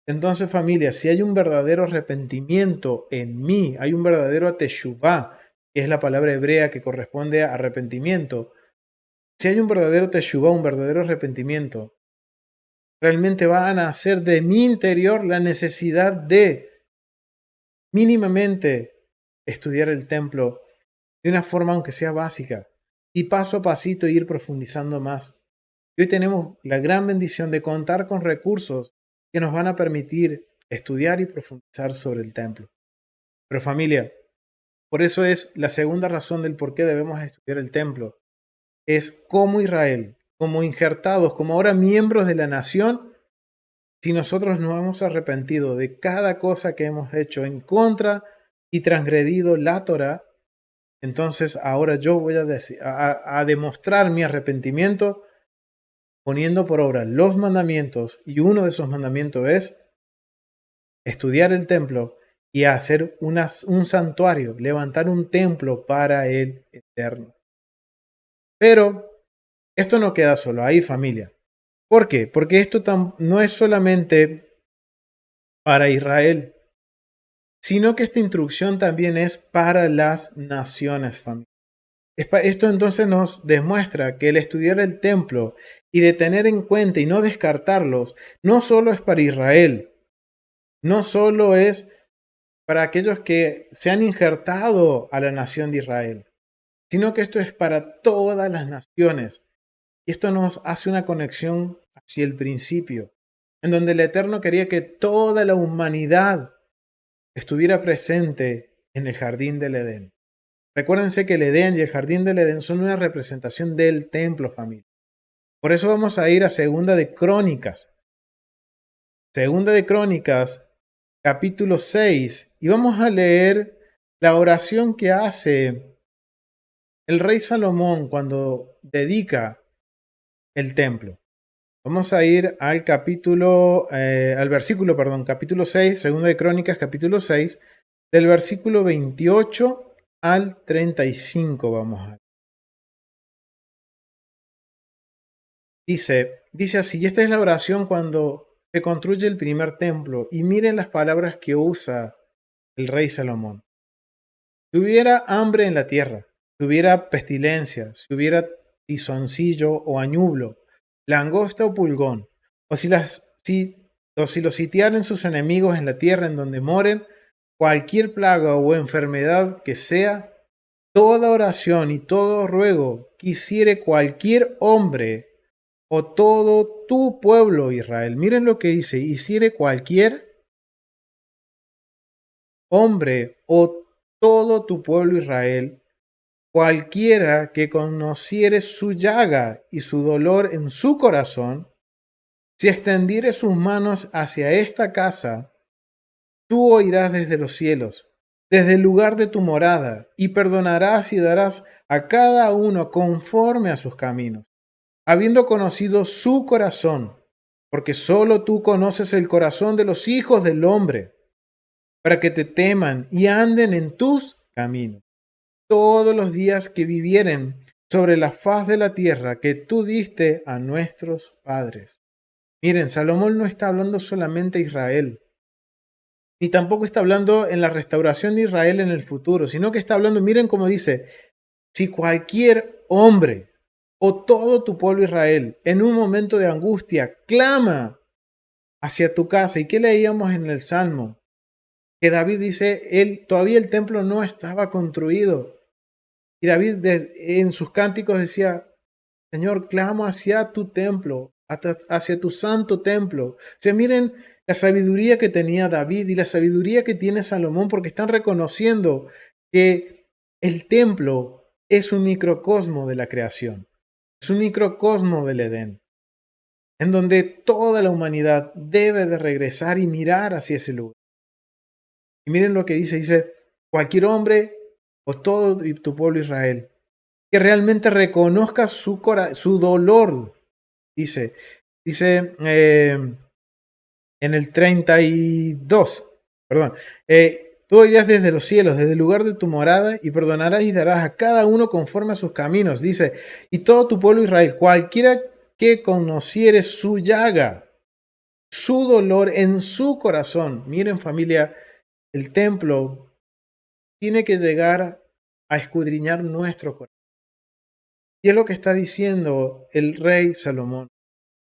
Entonces, familia, si hay un verdadero arrepentimiento en mí, hay un verdadero teshuvá, que es la palabra hebrea que corresponde a arrepentimiento. Si hay un verdadero teshuvá, un verdadero arrepentimiento, realmente va a nacer de mi interior la necesidad de mínimamente estudiar el templo de una forma aunque sea básica y paso a pasito ir profundizando más. Y hoy tenemos la gran bendición de contar con recursos que nos van a permitir estudiar y profundizar sobre el templo. Pero familia, por eso es la segunda razón del por qué debemos estudiar el templo. Es como Israel, como injertados, como ahora miembros de la nación, si nosotros nos hemos arrepentido de cada cosa que hemos hecho en contra y transgredido la Torah, entonces ahora yo voy a demostrar mi arrepentimiento poniendo por obra los mandamientos, y uno de esos mandamientos es estudiar el templo y hacer un santuario, levantar un templo para el Eterno. Pero esto no queda solo ahí, familia. ¿Por qué? Porque esto no es solamente para Israel, sino que esta instrucción también es para las naciones, familia. Esto entonces nos demuestra que el estudiar el templo y de tener en cuenta y no descartarlos, no solo es para Israel, no solo es para aquellos que se han injertado a la nación de Israel, sino que esto es para todas las naciones. Y esto nos hace una conexión hacia el principio, en donde el Eterno quería que toda la humanidad estuviera presente en el jardín del Edén. Recuérdense que el Edén y el jardín del Edén son una representación del templo, familia. Por eso vamos a ir a Segunda de Crónicas. Segunda de Crónicas, capítulo 6, y vamos a leer la oración que hace el rey Salomón cuando dedica el templo. Vamos a ir al capítulo 6, Segunda de Crónicas, capítulo 6, del versículo 28 al 35 vamos a ver. Dice así, y esta es la oración cuando se construye el primer templo, y miren las palabras que usa el rey Salomón. Si hubiera hambre en la tierra, si hubiera pestilencia, si hubiera tizoncillo o añublo, langosta o pulgón, o si los sitiaren sus enemigos en la tierra en donde moren, cualquier plaga o enfermedad que sea, toda oración y todo ruego que hiciere cualquier hombre o todo tu pueblo Israel. Miren lo que dice, hiciere cualquier hombre o todo tu pueblo Israel, cualquiera que conociere su llaga y su dolor en su corazón, si extendiere sus manos hacia esta casa, tú oirás desde los cielos, desde el lugar de tu morada, y perdonarás y darás a cada uno conforme a sus caminos, habiendo conocido su corazón, porque solo tú conoces el corazón de los hijos del hombre, para que te teman y anden en tus caminos todos los días que vivieren sobre la faz de la tierra que tú diste a nuestros padres. Miren, Salomón no está hablando solamente a Israel, ni tampoco está hablando en la restauración de Israel en el futuro, sino que está hablando, miren cómo dice, si cualquier hombre o todo tu pueblo Israel en un momento de angustia clama hacia tu casa, ¿y qué leíamos en el Salmo? Que David dice, todavía el templo no estaba construido. Y David en sus cánticos decía, Señor, clamo hacia tu templo, hacia tu santo templo. O sea, miren la sabiduría que tenía David y la sabiduría que tiene Salomón, porque están reconociendo que el templo es un microcosmo de la creación, es un microcosmo del Edén, en donde toda la humanidad debe de regresar y mirar hacia ese lugar. Y miren lo que dice, cualquier hombre o todo tu pueblo Israel, que realmente reconozca su dolor, dice en el 32, perdón, tú oirás desde los cielos, desde el lugar de tu morada, y perdonarás y darás a cada uno conforme a sus caminos, dice, y todo tu pueblo Israel, cualquiera que conociere su llaga, su dolor en su corazón. Miren familia, el templo tiene que llegar a escudriñar nuestro corazón. Y es lo que está diciendo el rey Salomón.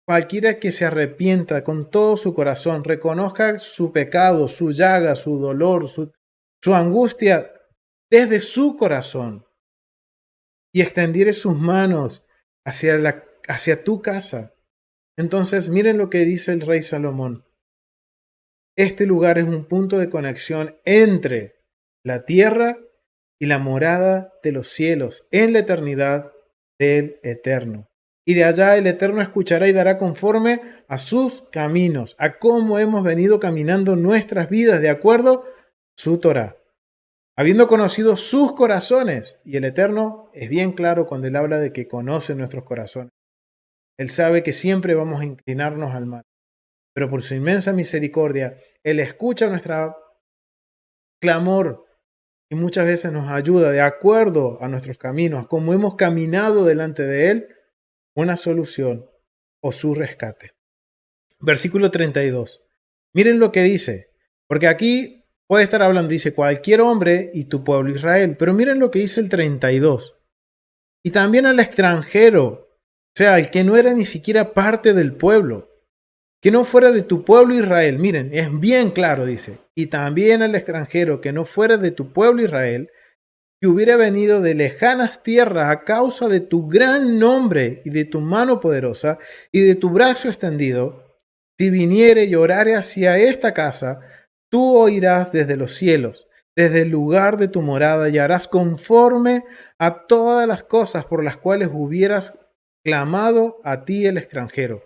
Cualquiera que se arrepienta con todo su corazón, reconozca su pecado, su llaga, su dolor, su angustia desde su corazón y extendiere sus manos hacia tu casa. Entonces, miren lo que dice el rey Salomón. Este lugar es un punto de conexión entre la tierra y la morada de los cielos en la eternidad del Eterno. Y de allá el Eterno escuchará y dará conforme a sus caminos, a cómo hemos venido caminando nuestras vidas de acuerdo a su Torah. Habiendo conocido sus corazones, y el Eterno es bien claro cuando Él habla de que conoce nuestros corazones. Él sabe que siempre vamos a inclinarnos al mal, pero por su inmensa misericordia, Él escucha nuestro clamor y muchas veces nos ayuda de acuerdo a nuestros caminos, como hemos caminado delante de Él, una solución o su rescate. Versículo 32. Miren lo que dice, porque aquí puede estar hablando, dice cualquier hombre y tu pueblo Israel, pero miren lo que dice el 32. Y también al extranjero, o sea, el que no era ni siquiera parte del pueblo, que no fuera de tu pueblo Israel. Miren, es bien claro, dice, y también al extranjero que no fuera de tu pueblo Israel, que hubiera venido de lejanas tierras a causa de tu gran nombre y de tu mano poderosa y de tu brazo extendido, si viniere y orare hacia esta casa, tú oirás desde los cielos, desde el lugar de tu morada, y harás conforme a todas las cosas por las cuales hubieras clamado a ti el extranjero,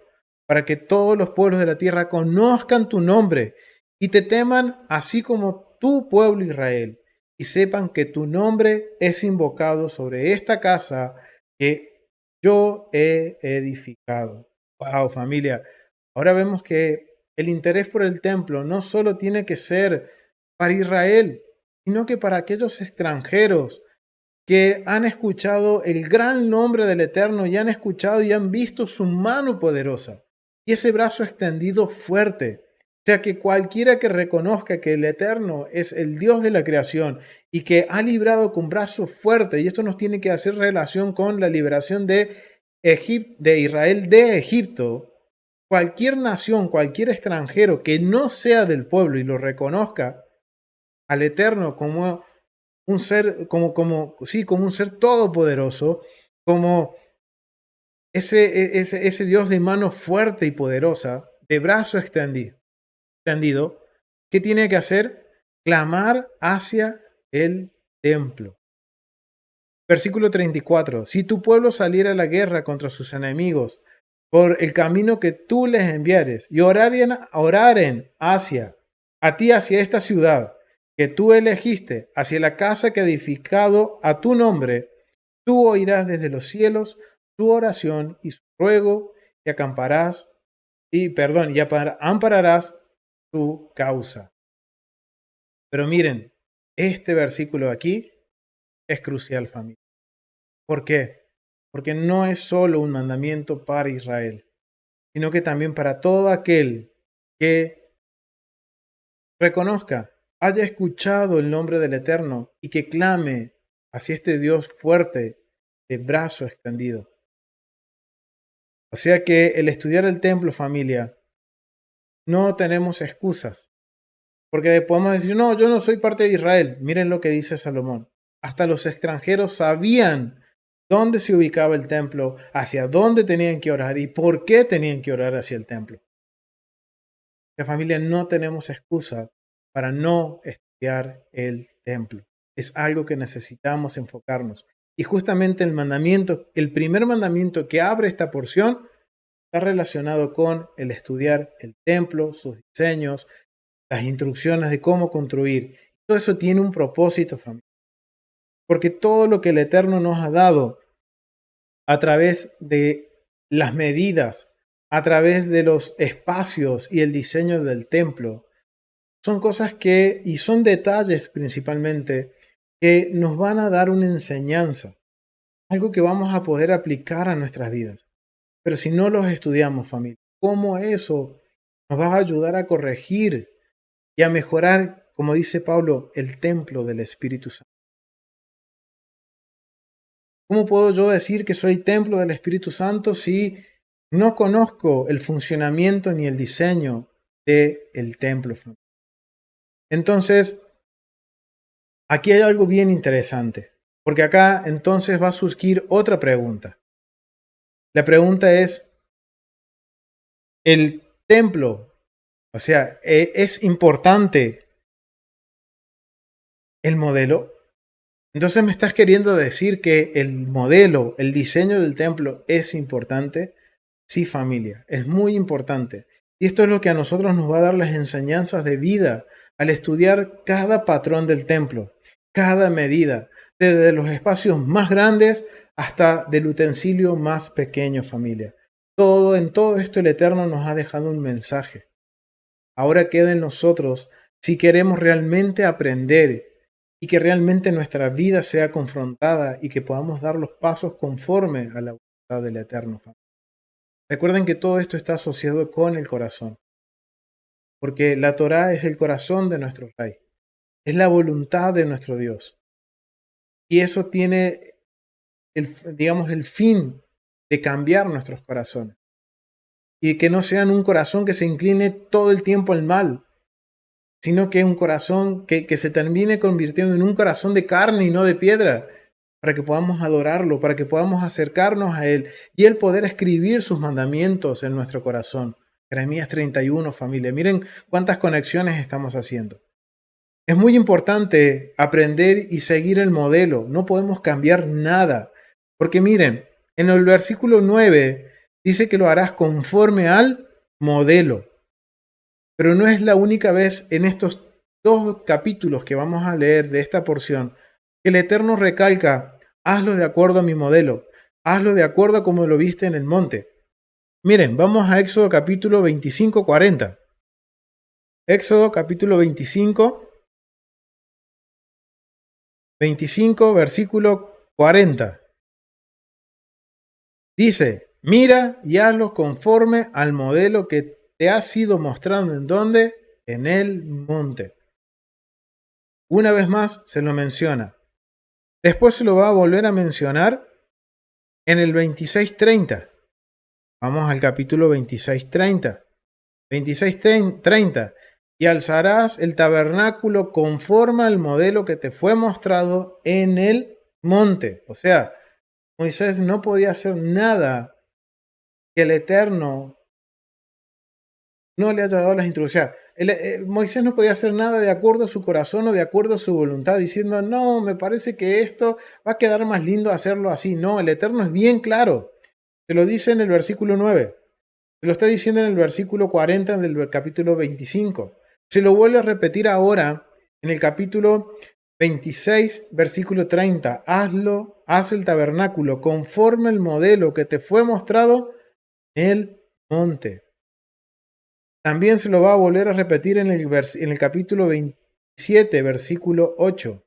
para que todos los pueblos de la tierra conozcan tu nombre y te teman así como tu pueblo Israel, y sepan que tu nombre es invocado sobre esta casa que yo he edificado. Wow, familia. Ahora vemos que el interés por el templo no solo tiene que ser para Israel, sino que para aquellos extranjeros que han escuchado el gran nombre del Eterno y han escuchado y han visto su mano poderosa y ese brazo extendido fuerte. O sea que cualquiera que reconozca que el Eterno es el Dios de la creación y que ha librado con brazo fuerte, y esto nos tiene que hacer relación con la liberación de Israel de Egipto, cualquier nación, cualquier extranjero que no sea del pueblo y lo reconozca al Eterno como un ser, como un ser todopoderoso, como ese Dios de mano fuerte y poderosa, de brazo extendido, ¿qué tiene que hacer? Clamar hacia el templo. Versículo 34. Si tu pueblo saliera a la guerra contra sus enemigos por el camino que tú les enviares y oraren hacia a ti, hacia esta ciudad que tú elegiste, hacia la casa que he edificado a tu nombre, tú oirás desde los cielos su oración y su ruego y ampararás su causa. Pero miren, este versículo aquí es crucial, familia. ¿Por qué? Porque no es solo un mandamiento para Israel, sino que también para todo aquel que reconozca, haya escuchado el nombre del Eterno y que clame hacia este Dios fuerte de brazo extendido. O sea que el estudiar el templo, familia, no tenemos excusas, porque podemos decir, no, yo no soy parte de Israel. Miren lo que dice Salomón. Hasta los extranjeros sabían dónde se ubicaba el templo, hacia dónde tenían que orar y por qué tenían que orar hacia el templo. La familia, no tenemos excusa para no estudiar el templo. Es algo que necesitamos enfocarnos. Y justamente el primer mandamiento que abre esta porción, está relacionado con el estudiar el templo, sus diseños, las instrucciones de cómo construir. Todo eso tiene un propósito, familia. Porque todo lo que el Eterno nos ha dado a través de las medidas, a través de los espacios y el diseño del templo, son cosas y son detalles principalmente, que nos van a dar una enseñanza, algo que vamos a poder aplicar a nuestras vidas. Pero si no los estudiamos, familia, ¿cómo eso nos va a ayudar a corregir y a mejorar, como dice Pablo, el templo del Espíritu Santo? ¿Cómo puedo yo decir que soy templo del Espíritu Santo si no conozco el funcionamiento ni el diseño del templo? Entonces, aquí hay algo bien interesante, porque acá entonces va a surgir otra pregunta. La pregunta es, ¿el templo, o sea, es importante el modelo? Entonces me estás queriendo decir que el modelo, el diseño del templo es importante. Sí, familia, es muy importante. Y esto es lo que a nosotros nos va a dar las enseñanzas de vida al estudiar cada patrón del templo, cada medida, desde los espacios más grandes hasta del utensilio más pequeño, familia. En todo esto el Eterno nos ha dejado un mensaje. Ahora queda en nosotros si queremos realmente aprender y que realmente nuestra vida sea confrontada y que podamos dar los pasos conforme a la voluntad del Eterno. Recuerden que todo esto está asociado con el corazón, porque la Torá es el corazón de nuestro Rey, es la voluntad de nuestro Dios. Y eso tiene, el fin de cambiar nuestros corazones. Y que no sean un corazón que se incline todo el tiempo al mal, sino que un corazón que se termine convirtiendo en un corazón de carne y no de piedra, para que podamos adorarlo, para que podamos acercarnos a Él y Él poder escribir sus mandamientos en nuestro corazón. Jeremías 31, familia. Miren cuántas conexiones estamos haciendo. Es muy importante aprender y seguir el modelo. No podemos cambiar nada. Porque miren, en el versículo 9 dice que lo harás conforme al modelo. Pero no es la única vez en estos 2 capítulos que vamos a leer de esta porción que el Eterno recalca, hazlo de acuerdo a mi modelo, hazlo de acuerdo a como lo viste en el monte. Miren, vamos a Éxodo capítulo 25, 40. Éxodo capítulo 25, versículo 40. Dice, mira y hazlo conforme al modelo que te ha sido mostrado en donde, en el monte. Una vez más se lo menciona. Después se lo va a volver a mencionar en el 26:30. Vamos al capítulo 26:30. 26:30. Y alzarás el tabernáculo conforme al modelo que te fue mostrado en el monte. O sea, Moisés no podía hacer nada que el Eterno no le haya dado las instrucciones. O sea, Moisés no podía hacer nada de acuerdo a su corazón o de acuerdo a su voluntad, diciendo, no, me parece que esto va a quedar más lindo hacerlo así. No, el Eterno es bien claro. Se lo dice en el versículo 9. Se lo está diciendo en el versículo 40 del capítulo 25. Se lo vuelve a repetir ahora en el capítulo 26, versículo 30. Haz el tabernáculo conforme al modelo que te fue mostrado en el monte. También se lo va a volver a repetir en el capítulo 27, versículo 8.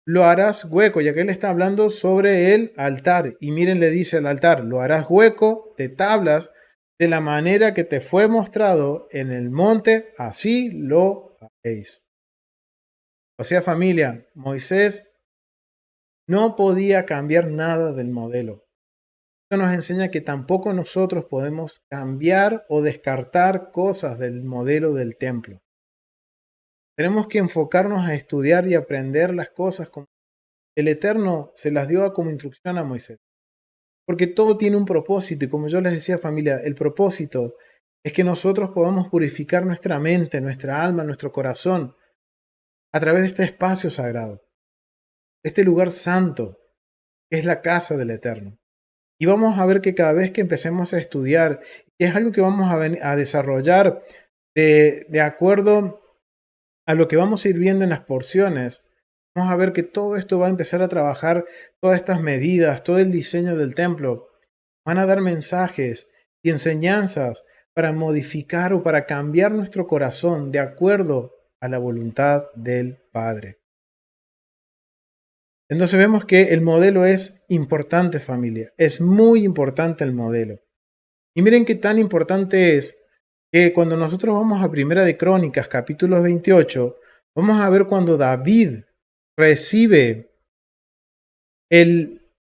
Lo harás hueco, ya que él está hablando sobre el altar. Y miren, le dice al altar, lo harás hueco de tablas de la manera que te fue mostrado en el monte, así lo haréis. O sea, familia, Moisés no podía cambiar nada del modelo. Esto nos enseña que tampoco nosotros podemos cambiar o descartar cosas del modelo del templo. Tenemos que enfocarnos a estudiar y aprender las cosas como el Eterno se las dio como instrucción a Moisés. Porque todo tiene un propósito y como yo les decía familia, el propósito es que nosotros podamos purificar nuestra mente, nuestra alma, nuestro corazón a través de este espacio sagrado, este lugar santo que es la casa del Eterno. Y vamos a ver que cada vez que empecemos a estudiar, que es algo que vamos a desarrollar de acuerdo a lo que vamos a ir viendo en las porciones, vamos a ver que todo esto va a empezar a trabajar, todas estas medidas, todo el diseño del templo, van a dar mensajes y enseñanzas para modificar o para cambiar nuestro corazón de acuerdo a la voluntad del Padre. Entonces vemos que el modelo es importante, familia. Es muy importante el modelo. Y miren qué tan importante es que cuando nosotros vamos a Primera de Crónicas, capítulo 28, vamos a ver cuando David recibe el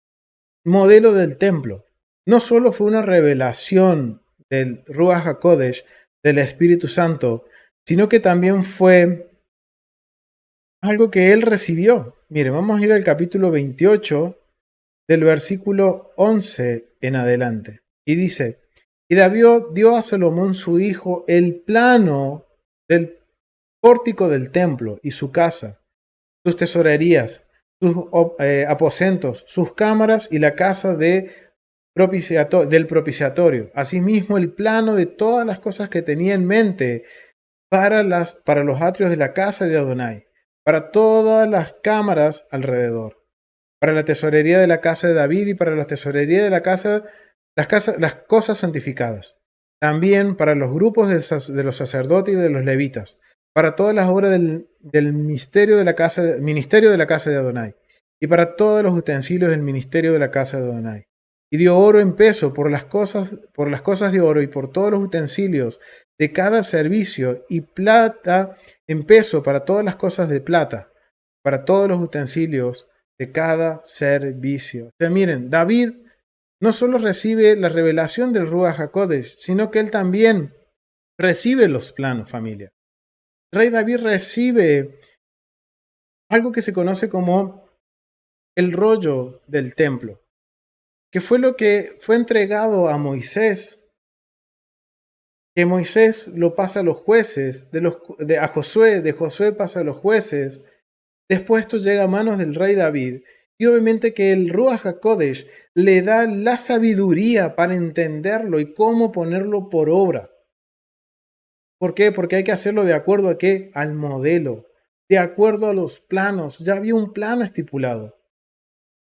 modelo del templo. No solo fue una revelación del Ruach HaKodesh, del Espíritu Santo, sino que también fue algo que él recibió. Mire, vamos a ir al capítulo 28 del versículo 11 en adelante. Y dice, y David dio a Salomón su hijo el plano del pórtico del templo y su casa, sus tesorerías, sus aposentos, sus cámaras y la casa del propiciatorio. Asimismo, el plano de todas las cosas que tenía en mente para los atrios de la casa de Adonai, para todas las cámaras alrededor, para la tesorería de la casa de David y para la tesorería de las cosas santificadas. También para los grupos de los sacerdotes y de los levitas, para todas las obras del ministerio de la casa de Adonai, y para todos los utensilios del ministerio de la casa de Adonai. Y dio oro en peso por las cosas de oro y por todos los utensilios de cada servicio, y plata en peso para todas las cosas de plata, para todos los utensilios de cada servicio. O sea, miren, David no solo recibe la revelación del Ruach HaKodesh, sino que él también recibe los planos, familia. El rey David recibe algo que se conoce como el rollo del templo, que fue lo que fue entregado a Moisés, que Moisés lo pasa a los jueces, a Josué, de Josué pasa a los jueces. Después esto llega a manos del rey David. Y obviamente que el Ruach HaKodesh le da la sabiduría para entenderlo y cómo ponerlo por obra. ¿Por qué? Porque hay que hacerlo de acuerdo a qué? Al modelo, de acuerdo a los planos. Ya había un plano estipulado.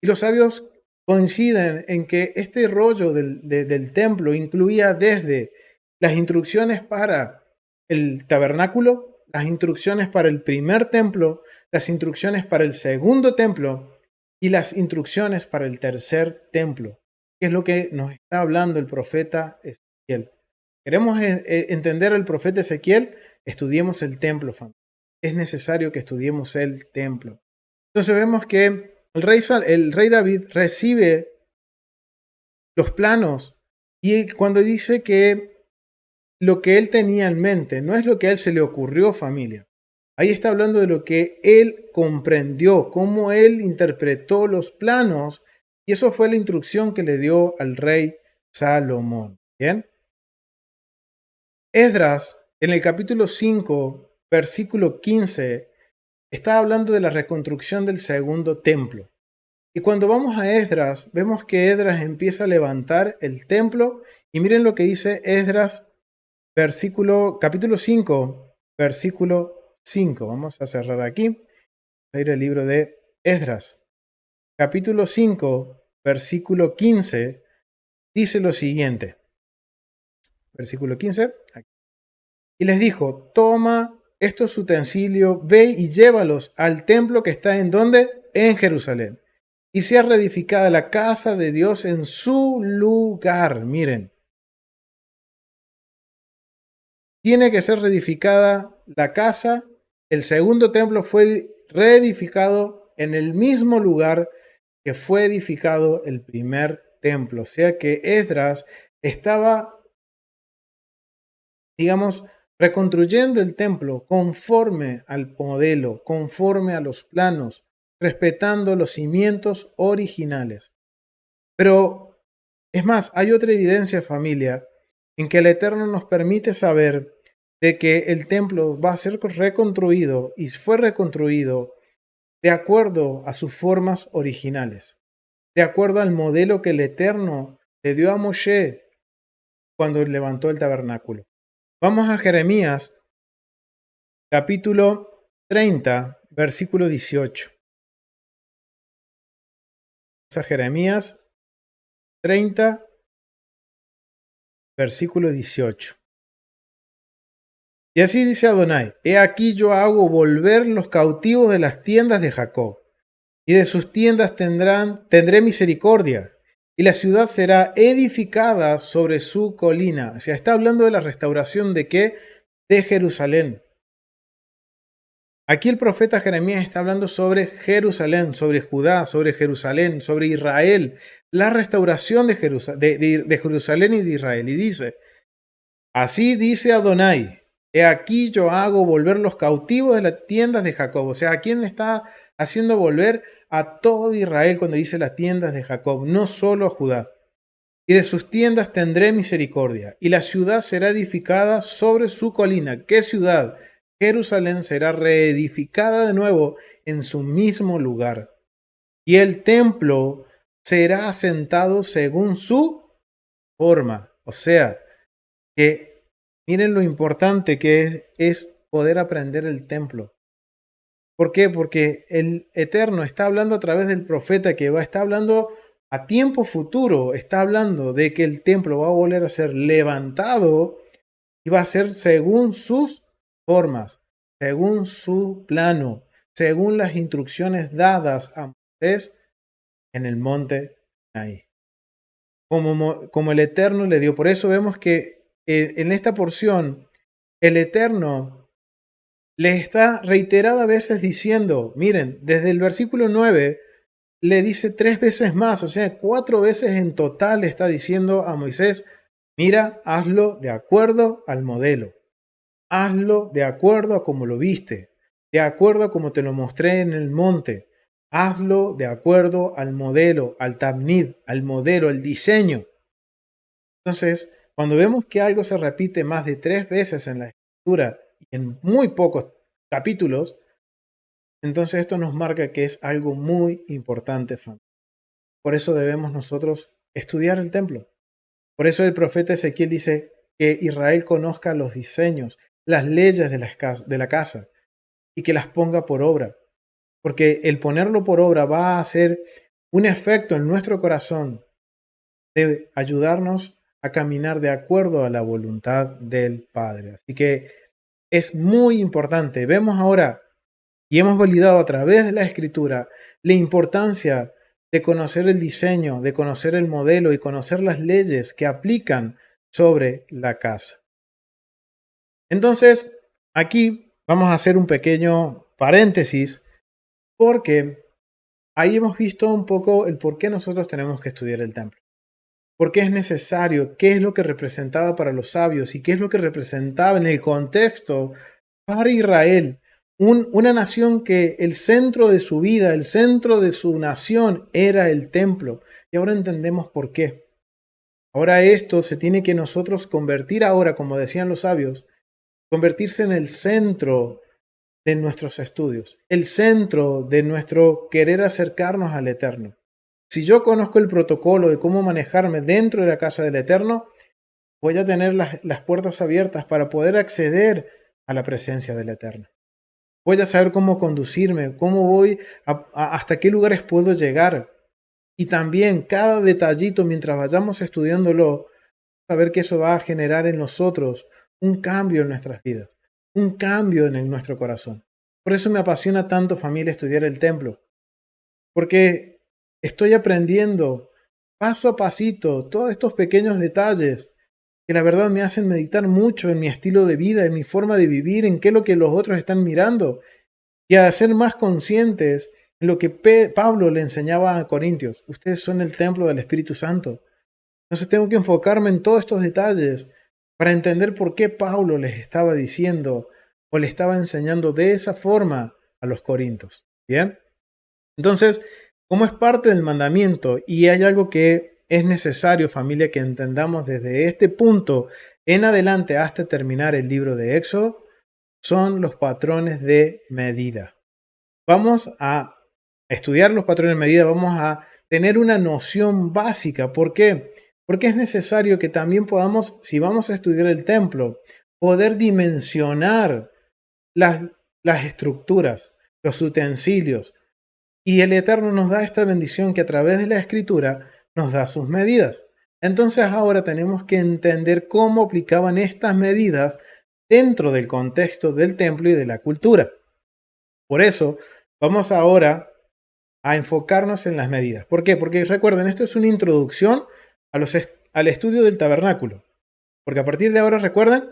Y los sabios coinciden en que este rollo del templo incluía desde las instrucciones para el tabernáculo, las instrucciones para el primer templo, las instrucciones para el segundo templo y las instrucciones para el tercer templo, que es lo que nos está hablando el profeta Ezequiel. ¿Queremos entender al profeta Ezequiel? Estudiemos el templo, familia. Es necesario que estudiemos el templo. Entonces vemos que el rey David recibe los planos y cuando dice que lo que él tenía en mente no es lo que a él se le ocurrió, familia. Ahí está hablando de lo que él comprendió, cómo él interpretó los planos, y eso fue la instrucción que le dio al rey Salomón. ¿Bien? Esdras, en el capítulo 5, versículo 15, está hablando de la reconstrucción del segundo templo. Y cuando vamos a Esdras, vemos que Esdras empieza a levantar el templo, y miren lo que dice Esdras, capítulo 5, versículo 5. Vamos a cerrar aquí. Vamos a ir al libro de Esdras. Capítulo 5, versículo 15, dice lo siguiente. Versículo 15. Aquí. Y les dijo, toma estos utensilios, ve y llévalos al templo que está en ¿dónde? En Jerusalén. Y sea reedificada la casa de Dios en su lugar. Miren. Tiene que ser reedificada la casa. El segundo templo fue reedificado en el mismo lugar que fue edificado el primer templo. O sea que Esdras estaba, digamos, reconstruyendo el templo conforme al modelo, conforme a los planos, respetando los cimientos originales. Pero, es más, hay otra evidencia, familia, en que el Eterno nos permite saber de que el templo va a ser reconstruido y fue reconstruido de acuerdo a sus formas originales, de acuerdo al modelo que el Eterno le dio a Moshe cuando levantó el tabernáculo. Vamos a Jeremías, capítulo 30, versículo 18. Vamos a Jeremías 30, versículo 18. Y así dice Adonai: He aquí yo hago volver los cautivos de las tiendas de Jacob, y de sus tiendas tendré misericordia, y la ciudad será edificada sobre su colina. O sea, está hablando de la restauración de qué? De Jerusalén. Aquí el profeta Jeremías está hablando sobre Jerusalén, sobre Judá, sobre Jerusalén, sobre Israel, la restauración de Jerusalén y de Israel. Y dice: Así dice Adonai: He aquí yo hago volver los cautivos de las tiendas de Jacob. O sea, ¿a quién le está haciendo volver? A todo Israel cuando dice las tiendas de Jacob, no solo a Judá. Y de sus tiendas tendré misericordia, y la ciudad será edificada sobre su colina. ¿Qué ciudad? Jerusalén será reedificada de nuevo en su mismo lugar. Y el templo será asentado según su forma. O sea, que miren lo importante que es poder aprender el templo. ¿Por qué? Porque el Eterno está hablando a través del profeta está hablando a tiempo futuro, está hablando de que el templo va a volver a ser levantado y va a ser según sus formas, según su plano, según las instrucciones dadas a Moisés en el monte Sinaí. Como el Eterno le dio. Por eso vemos que en esta porción el Eterno le está reiterada veces diciendo, miren, desde el versículo 9 le dice 3 veces más, o sea, 4 veces en total le está diciendo a Moisés: mira, hazlo de acuerdo al modelo, hazlo de acuerdo a como lo viste, de acuerdo a como te lo mostré en el monte, hazlo de acuerdo al modelo, al tabnid, al modelo, al diseño. Entonces, cuando vemos que algo se repite más de 3 veces en la escritura y en muy pocos capítulos, entonces esto nos marca que es algo muy importante, familia. Por eso debemos nosotros estudiar el templo. Por eso el profeta Ezequiel dice que Israel conozca los diseños, las leyes de la casa y que las ponga por obra. Porque el ponerlo por obra va a hacer un efecto en nuestro corazón de ayudarnos a caminar de acuerdo a la voluntad del Padre. Así que es muy importante. Vemos ahora y hemos validado a través de la Escritura la importancia de conocer el diseño, de conocer el modelo y conocer las leyes que aplican sobre la casa. Entonces, aquí vamos a hacer un pequeño paréntesis porque ahí hemos visto un poco el por qué nosotros tenemos que estudiar el templo. ¿Por qué es necesario? ¿Qué es lo que representaba para los sabios? ¿Y qué es lo que representaba en el contexto para Israel? Una nación que el centro de su vida, el centro de su nación era el templo. Y ahora entendemos por qué. Ahora esto se tiene que nosotros convertir ahora, como decían los sabios, convertirse en el centro de nuestros estudios, el centro de nuestro querer acercarnos al Eterno. Si yo conozco el protocolo de cómo manejarme dentro de la casa del Eterno, voy a tener las puertas abiertas para poder acceder a la presencia del Eterno. Voy a saber cómo conducirme, cómo voy, hasta qué lugares puedo llegar. Y también cada detallito mientras vayamos estudiándolo, saber que eso va a generar en nosotros un cambio en nuestras vidas, un cambio en nuestro corazón. Por eso me apasiona tanto, familia, estudiar el templo. Porque estoy aprendiendo paso a pasito todos estos pequeños detalles que la verdad me hacen meditar mucho en mi estilo de vida, en mi forma de vivir, en qué es lo que los otros están mirando y a ser más conscientes en lo que Pablo le enseñaba a Corintios. Ustedes son el templo del Espíritu Santo. Entonces tengo que enfocarme en todos estos detalles para entender por qué Pablo les estaba diciendo o le estaba enseñando de esa forma a los corintios. ¿Bien? Entonces, como es parte del mandamiento y hay algo que es necesario, familia, que entendamos desde este punto en adelante hasta terminar el libro de Éxodo, son los patrones de medida. Vamos a estudiar los patrones de medida, vamos a tener una noción básica. ¿Por qué? Porque es necesario que también podamos, si vamos a estudiar el templo, poder dimensionar las, las estructuras, los utensilios. Y el Eterno nos da esta bendición que a través de la Escritura nos da sus medidas. Entonces ahora tenemos que entender cómo aplicaban estas medidas dentro del contexto del templo y de la cultura. Por eso vamos ahora a enfocarnos en las medidas. ¿Por qué? Porque recuerden, esto es una introducción al estudio del tabernáculo. Porque a partir de ahora, recuerden,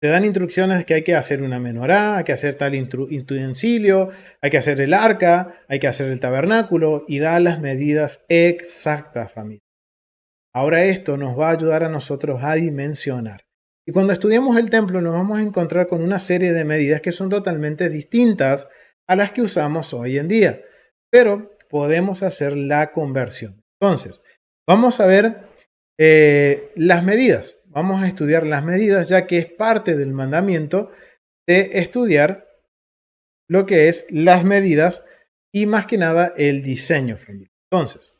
te dan instrucciones de que hay que hacer una menorá, hay que hacer tal utensilio, hay que hacer el arca, hay que hacer el tabernáculo y da las medidas exactas, familia. Ahora esto nos va a ayudar a nosotros a dimensionar. Y cuando estudiamos el templo nos vamos a encontrar con una serie de medidas que son totalmente distintas a las que usamos hoy en día. Pero podemos hacer la conversión. Entonces, vamos a ver las medidas. Vamos a estudiar las medidas ya que es parte del mandamiento de estudiar lo que es las medidas y más que nada el diseño, familia. Entonces,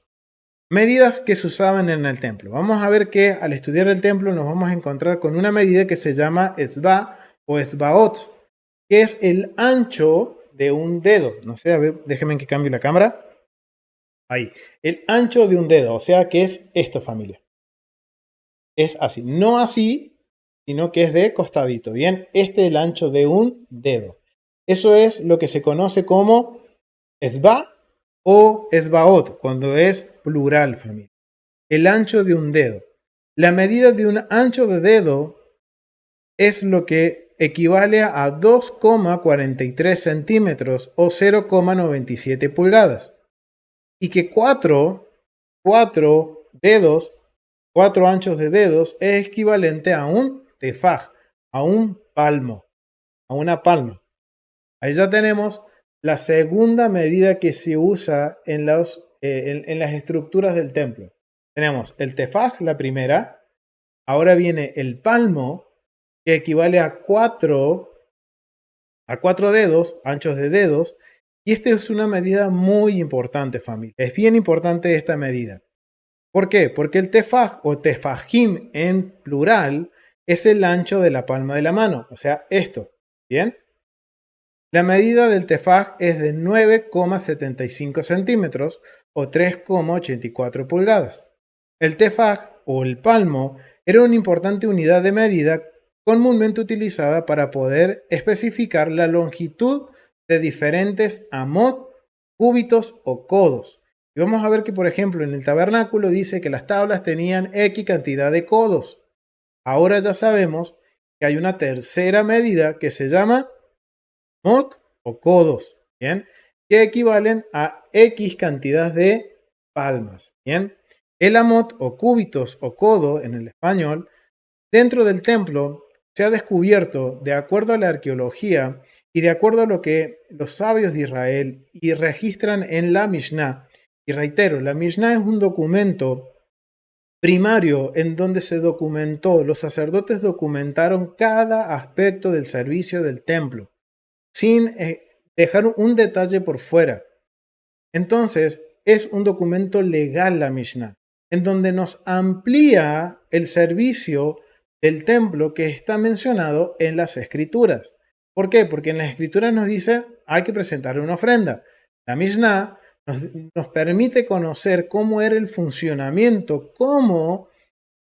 medidas que se usaban en el templo. Vamos a ver que al estudiar el templo nos vamos a encontrar con una medida que se llama esba o esbaot, que es el ancho de un dedo. No sé, a ver, déjenme que cambie la cámara. Ahí. El ancho de un dedo, o sea que es esto, familia. Es así. No así, sino que es de costadito. Bien, este es el ancho de un dedo. Eso es lo que se conoce como esba o esbaot, cuando es plural, familia. El ancho de un dedo. La medida de un ancho de dedo es lo que equivale a 2,43 centímetros o 0,97 pulgadas. Y que cuatro dedos, 4 anchos de dedos, es equivalente a un tefaj, a un palmo, a una palma. Ahí ya tenemos la segunda medida que se usa en las estructuras del templo. Tenemos el tefaj, la primera. Ahora viene el palmo, que equivale a 4 dedos, anchos de dedos. Y esta es una medida muy importante, familia. Es bien importante esta medida. ¿Por qué? Porque el tefaj o tefajim en plural es el ancho de la palma de la mano. O sea, esto. ¿Bien? La medida del tefaj es de 9,75 centímetros o 3,84 pulgadas. El tefaj o el palmo era una importante unidad de medida comúnmente utilizada para poder especificar la longitud de diferentes amot, cúbitos o codos. Y vamos a ver que, por ejemplo, en el tabernáculo dice que las tablas tenían X cantidad de codos. Ahora ya sabemos que hay una tercera medida que se llama amot o codos, ¿bien? Que equivalen a X cantidad de palmas, ¿bien? El amot o cúbitos o codo en el español, dentro del templo se ha descubierto, de acuerdo a la arqueología y de acuerdo a lo que los sabios de Israel y registran en la Mishnah. Y reitero, la Mishnah es un documento primario en donde se documentó, los sacerdotes documentaron cada aspecto del servicio del templo, sin dejar un detalle por fuera. Entonces, es un documento legal la Mishnah, en donde nos amplía el servicio del templo que está mencionado en las Escrituras. ¿Por qué? Porque en las Escrituras nos dice hay que presentar una ofrenda. La Mishnah nos permite conocer cómo era el funcionamiento, cómo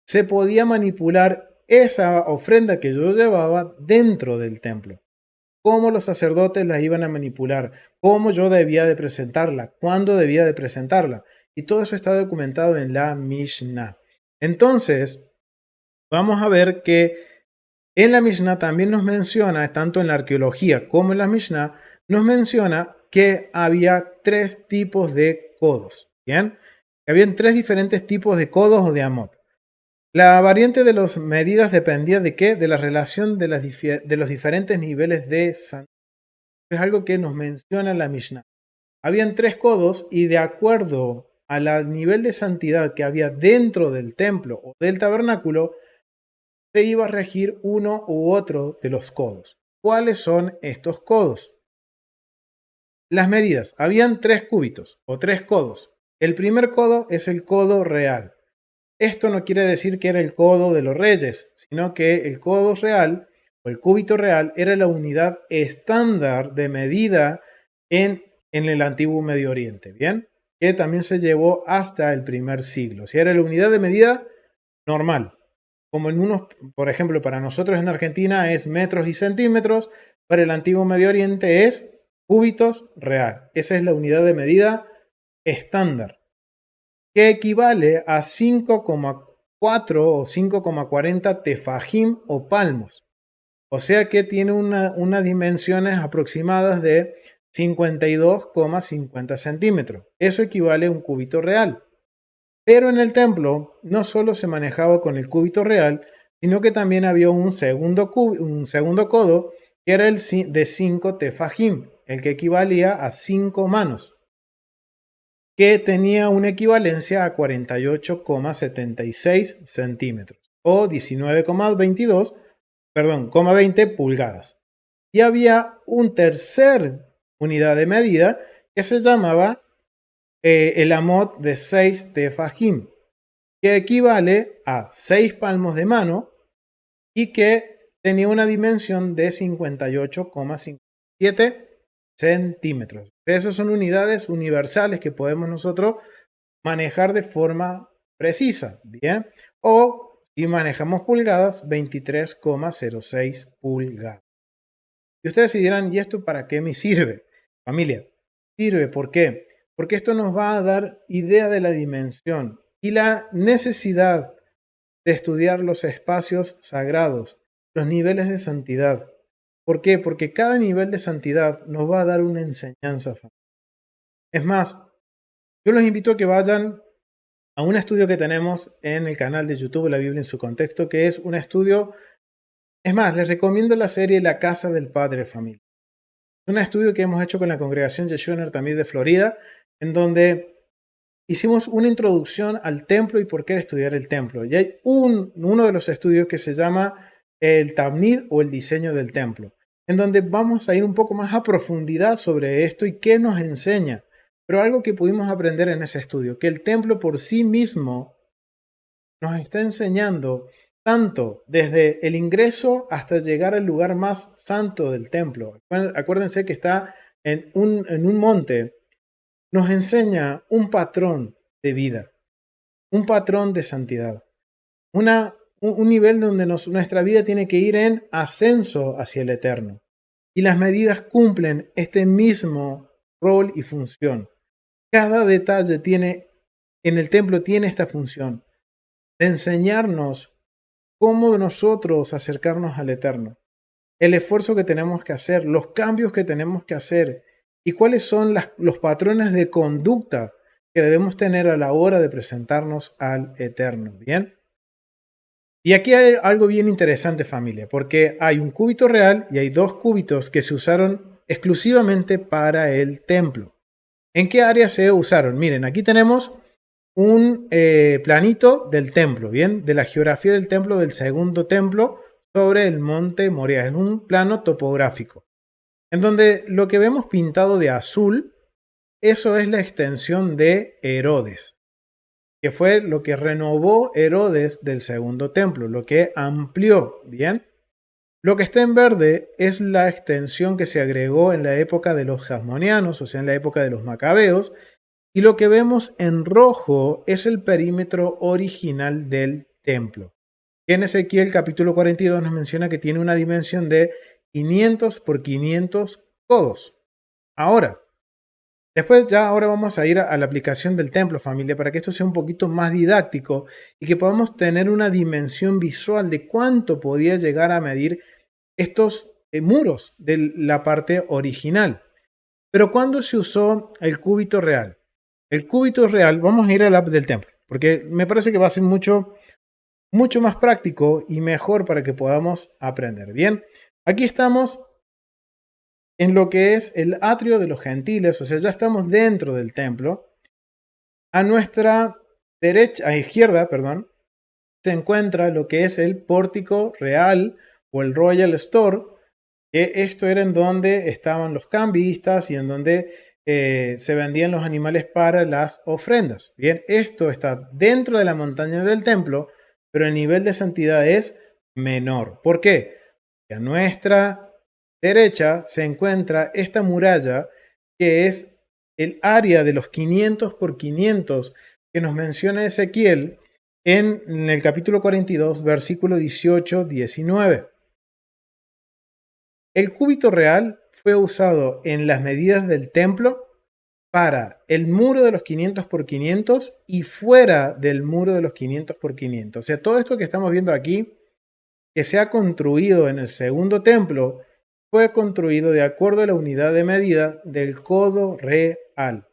se podía manipular esa ofrenda que yo llevaba dentro del templo, cómo los sacerdotes la iban a manipular, cómo yo debía de presentarla, cuándo debía de presentarla. Y todo eso está documentado en la Mishnah. Entonces, vamos a ver que en la Mishnah también nos menciona, tanto en la arqueología como en la Mishnah, nos menciona que había 3 tipos de codos. ¿Bien? Que habían 3 diferentes tipos de codos o de amot. La variante de las medidas dependía de qué? De la relación de, de los diferentes niveles de santidad. Es algo que nos menciona la Mishnah. Habían 3 codos y de acuerdo al nivel de santidad que había dentro del templo o del tabernáculo, se iba a regir uno u otro de los codos. ¿Cuáles son estos codos? Las medidas. Habían 3 cúbitos o 3 codos. El primer codo es el codo real. Esto no quiere decir que era el codo de los reyes, sino que el codo real o el cúbito real era la unidad estándar de medida en el antiguo Medio Oriente, ¿bien? Que también se llevó hasta el primer siglo. Si era la unidad de medida normal, como en unos, por ejemplo, para nosotros en Argentina es metros y centímetros, para el antiguo Medio Oriente es cúbitos real. Esa es la unidad de medida estándar, que equivale a 5,4 o 5,40 tefajim o palmos. O sea que tiene unas dimensiones aproximadas de 52,50 centímetros. Eso equivale a un cúbito real. Pero en el templo no solo se manejaba con el cúbito real, sino que también había un segundo codo que era el de 5 tefajim, el que equivalía a 5 manos, que tenía una equivalencia a 48,76 centímetros o 19,22, perdón, 20 pulgadas. Y había un tercer unidad de medida que se llamaba el amot de 6 tefajim, que equivale a 6 palmos de mano y que tenía una dimensión de 58,57 centímetros. Esas son unidades universales que podemos nosotros manejar de forma precisa, ¿bien? O si manejamos pulgadas, 23,06 pulgadas. Y ustedes se dirán, ¿y esto para qué me sirve? Familia, sirve, ¿por qué? Porque esto nos va a dar idea de la dimensión y la necesidad de estudiar los espacios sagrados, los niveles de santidad. ¿Por qué? Porque cada nivel de santidad nos va a dar una enseñanza. Es más, yo los invito a que vayan a un estudio que tenemos en el canal de YouTube La Biblia en su contexto, que es un estudio, es más, les recomiendo la serie La Casa del Padre Familia. Es un estudio que hemos hecho con la congregación Yeshua también de Florida, en donde hicimos una introducción al templo y por qué estudiar el templo. Y hay uno de los estudios que se llama el Tamnid o el diseño del templo, en donde vamos a ir un poco más a profundidad sobre esto y qué nos enseña. Pero algo que pudimos aprender en ese estudio, que el templo por sí mismo nos está enseñando tanto desde el ingreso hasta llegar al lugar más santo del templo. Acuérdense que está en un monte. Nos enseña un patrón de vida, un patrón de santidad, un nivel donde nuestra vida tiene que ir en ascenso hacia el eterno. Y las medidas cumplen este mismo rol y función. Cada detalle en el templo tiene esta función de enseñarnos cómo nosotros acercarnos al eterno, el esfuerzo que tenemos que hacer, los cambios que tenemos que hacer y cuáles son los patrones de conducta que debemos tener a la hora de presentarnos al eterno. ¿Bien? Y aquí hay algo bien interesante, familia, porque hay un cúbito real y hay 2 cúbitos que se usaron exclusivamente para el templo. ¿En qué área se usaron? Miren, aquí tenemos un planito del templo, ¿bien? De la geografía del templo, del segundo templo, sobre el monte Moriah. Es un plano topográfico, en donde lo que vemos pintado de azul, eso es la extensión de Herodes, que fue lo que renovó Herodes del segundo templo, lo que amplió, ¿bien? Lo que está en verde es la extensión que se agregó en la época de los Hasmonianos, o sea, en la época de los Macabeos, y lo que vemos en rojo es el perímetro original del templo. En Ezequiel capítulo 42 nos menciona que tiene una dimensión de 500 por 500 codos. Ahora, ahora vamos a ir a la aplicación del templo, familia, para que esto sea un poquito más didáctico y que podamos tener una dimensión visual de cuánto podía llegar a medir estos muros de la parte original. Pero ¿cuándo se usó el cúbito real? El cúbito real, vamos a ir a la app del templo, porque me parece que va a ser mucho mucho más práctico y mejor para que podamos aprender. Bien, aquí estamos en lo que es el atrio de los gentiles, o sea, ya estamos dentro del templo. A nuestra derecha, a izquierda, perdón, se encuentra lo que es el pórtico real o el Royal Store, que esto era en donde estaban los cambistas y en donde se vendían los animales para las ofrendas. Bien, esto está dentro de la montaña del templo, pero el nivel de santidad es menor. ¿Por qué? Porque a nuestra derecha se encuentra esta muralla que es el área de los 500 por 500 que nos menciona Ezequiel en el capítulo 42, versículo 18-19. El cúbito real fue usado en las medidas del templo para el muro de los 500 por 500 y fuera del muro de los 500 por 500. O sea, todo esto que estamos viendo aquí, que se ha construido en el segundo templo, fue construido de acuerdo a la unidad de medida del codo real.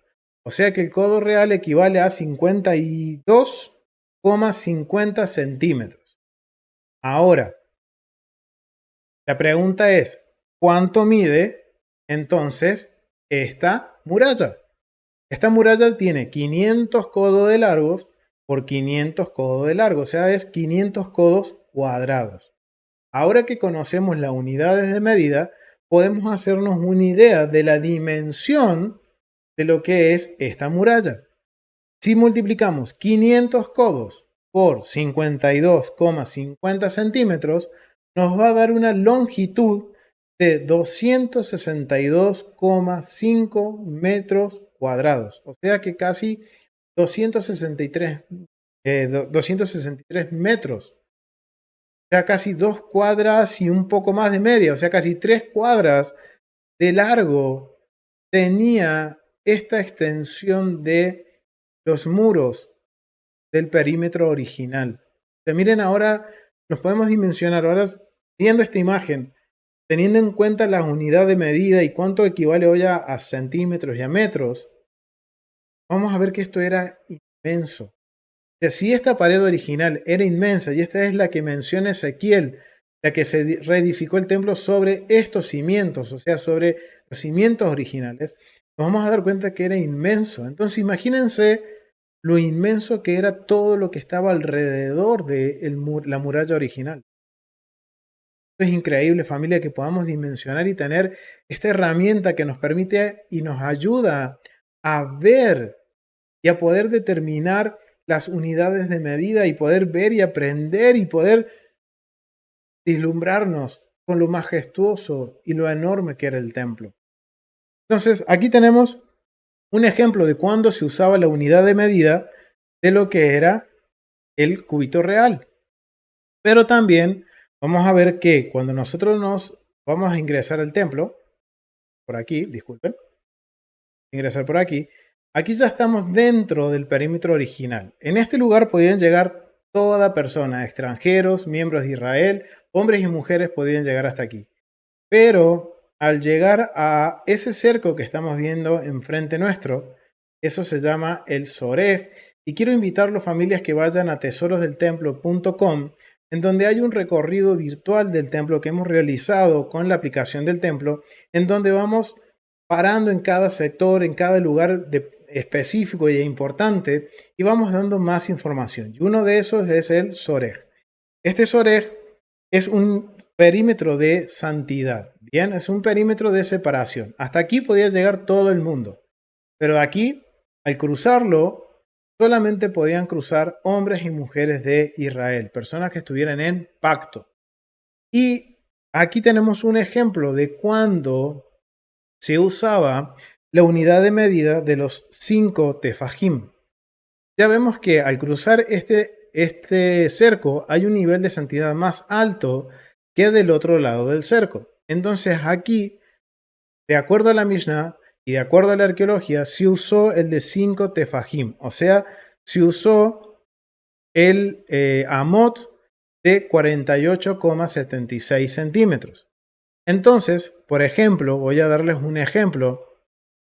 O sea que el codo real equivale a 52,50 centímetros. Ahora, la pregunta es, ¿cuánto mide entonces esta muralla? Esta muralla tiene 500 codos de largos por 500 codos de largo, o sea, es 500 codos cuadrados. Ahora que conocemos las unidades de medida, podemos hacernos una idea de la dimensión de lo que es esta muralla. Si multiplicamos 500 codos por 52,50 centímetros, nos va a dar una longitud de 262,5 metros cuadrados. O sea que casi 263 metros. O sea, casi 2 cuadras y un poco más de media. O sea, casi 3 cuadras de largo tenía esta extensión de los muros del perímetro original. Miren ahora, nos podemos dimensionar ahora viendo esta imagen, teniendo en cuenta la unidad de medida y cuánto equivale hoy a centímetros y a metros, vamos a ver que esto era inmenso. O sea, si esta pared original era inmensa y esta es la que menciona Ezequiel, la que se reedificó el templo sobre estos cimientos, o sea, sobre los cimientos originales, nos vamos a dar cuenta que era inmenso. Entonces imagínense lo inmenso que era todo lo que estaba alrededor de la muralla original. Es increíble, familia, que podamos dimensionar y tener esta herramienta que nos permite y nos ayuda a ver y a poder determinar las unidades de medida y poder ver y aprender y poder vislumbrarnos con lo majestuoso y lo enorme que era el templo. Entonces, aquí tenemos un ejemplo de cuando se usaba la unidad de medida de lo que era el cúbito real. Pero también vamos a ver que cuando nosotros nos vamos a ingresar al templo, por aquí, disculpen, ingresar por aquí, aquí ya estamos dentro del perímetro original. En este lugar podían llegar toda persona, extranjeros, miembros de Israel, hombres y mujeres podían llegar hasta aquí. Pero al llegar a ese cerco que estamos viendo enfrente nuestro, eso se llama el Sorej. Y quiero invitarlos, familias, que vayan a tesorosdeltemplo.com, en donde hay un recorrido virtual del templo que hemos realizado con la aplicación del templo, en donde vamos parando en cada sector, en cada lugar específico e importante, y vamos dando más información. Y uno de esos es el Sorej. Este Sorej es un perímetro de santidad, bien, es un perímetro de separación. Hasta aquí podía llegar todo el mundo, pero de aquí, al cruzarlo, solamente podían cruzar hombres y mujeres de Israel, personas que estuvieran en pacto. Y aquí tenemos un ejemplo de cuando se usaba la unidad de medida de los 5 tefajim. Ya vemos que al cruzar este cerco hay un nivel de santidad más alto que del otro lado del cerco. Entonces aquí, de acuerdo a la Mishnah y de acuerdo a la arqueología, se usó el de 5 tefajim, o sea, se usó el amot de 48,76 centímetros. Entonces, por ejemplo, voy a darles un ejemplo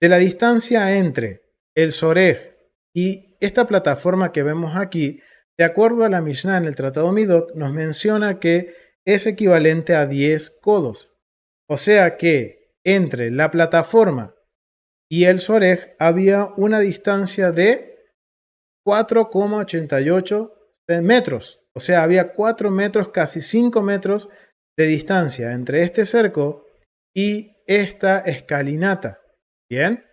de la distancia entre el Sorej y esta plataforma que vemos aquí. de acuerdo a la Mishnah en el Tratado Midot, nos menciona que es equivalente a 10 codos. O sea que entre la plataforma y el Sorej había una distancia de 4,88 metros. O sea, había 4 metros, casi 5 metros de distancia entre este cerco y esta escalinata. Bien.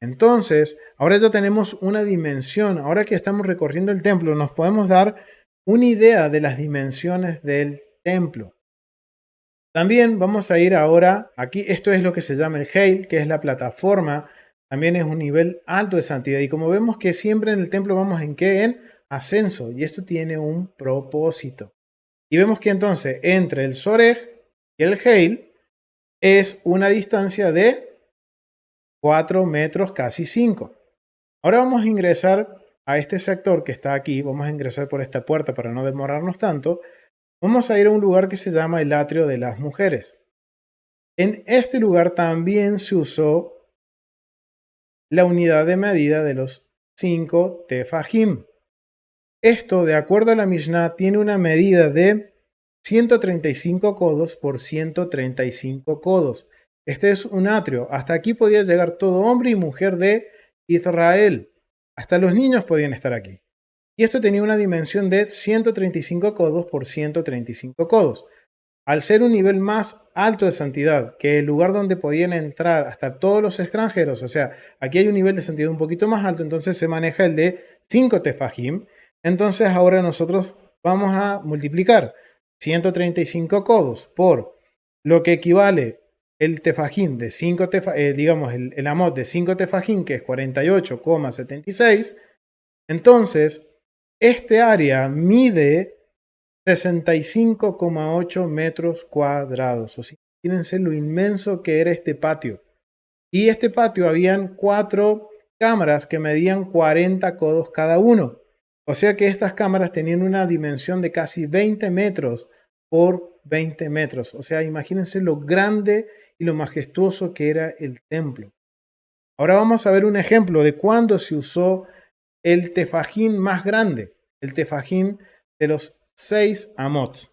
Entonces, ahora ya tenemos una dimensión. Ahora que estamos recorriendo el templo, nos podemos dar una idea de las dimensiones del templo. También vamos a ir ahora, aquí esto es lo que se llama el Heil, que es la plataforma. También es un nivel alto de santidad. Y como vemos que siempre en el templo vamos en qué? En ascenso. Y esto tiene un propósito. Y vemos que entonces entre el Sorej y el Heil es una distancia de 4 metros, casi 5. Ahora vamos a ingresar a este sector que está aquí. Vamos a ingresar por esta puerta para no demorarnos tanto. Vamos a ir a un lugar que se llama el atrio de las mujeres. En este lugar también se usó la unidad de medida de los 5 tefajim. Esto, de acuerdo a la Mishnah, tiene una medida de 135 codos por 135 codos. Este es un atrio. Hasta aquí podía llegar todo hombre y mujer de Israel. Hasta los niños podían estar aquí. Y esto tenía una dimensión de 135 codos por 135 codos. Al ser un nivel más alto de santidad que el lugar donde podían entrar hasta todos los extranjeros, o sea, aquí hay un nivel de santidad un poquito más alto, entonces se maneja el de 5 tefajim. Entonces ahora nosotros vamos a multiplicar 135 codos por lo que equivale el tefajim de 5 digamos el amot de 5 tefajim, que es 48,76. Entonces, este área mide 65,8 metros cuadrados. O sea, imagínense lo inmenso que era este patio. Y este patio habían 4 cámaras que medían 40 codos cada uno. O sea que estas cámaras tenían una dimensión de casi 20 metros por 20 metros. O sea, imagínense lo grande y lo majestuoso que era el templo. Ahora vamos a ver un ejemplo de cuándo se usó el tefajín más grande, el tefajín de los 6 amot.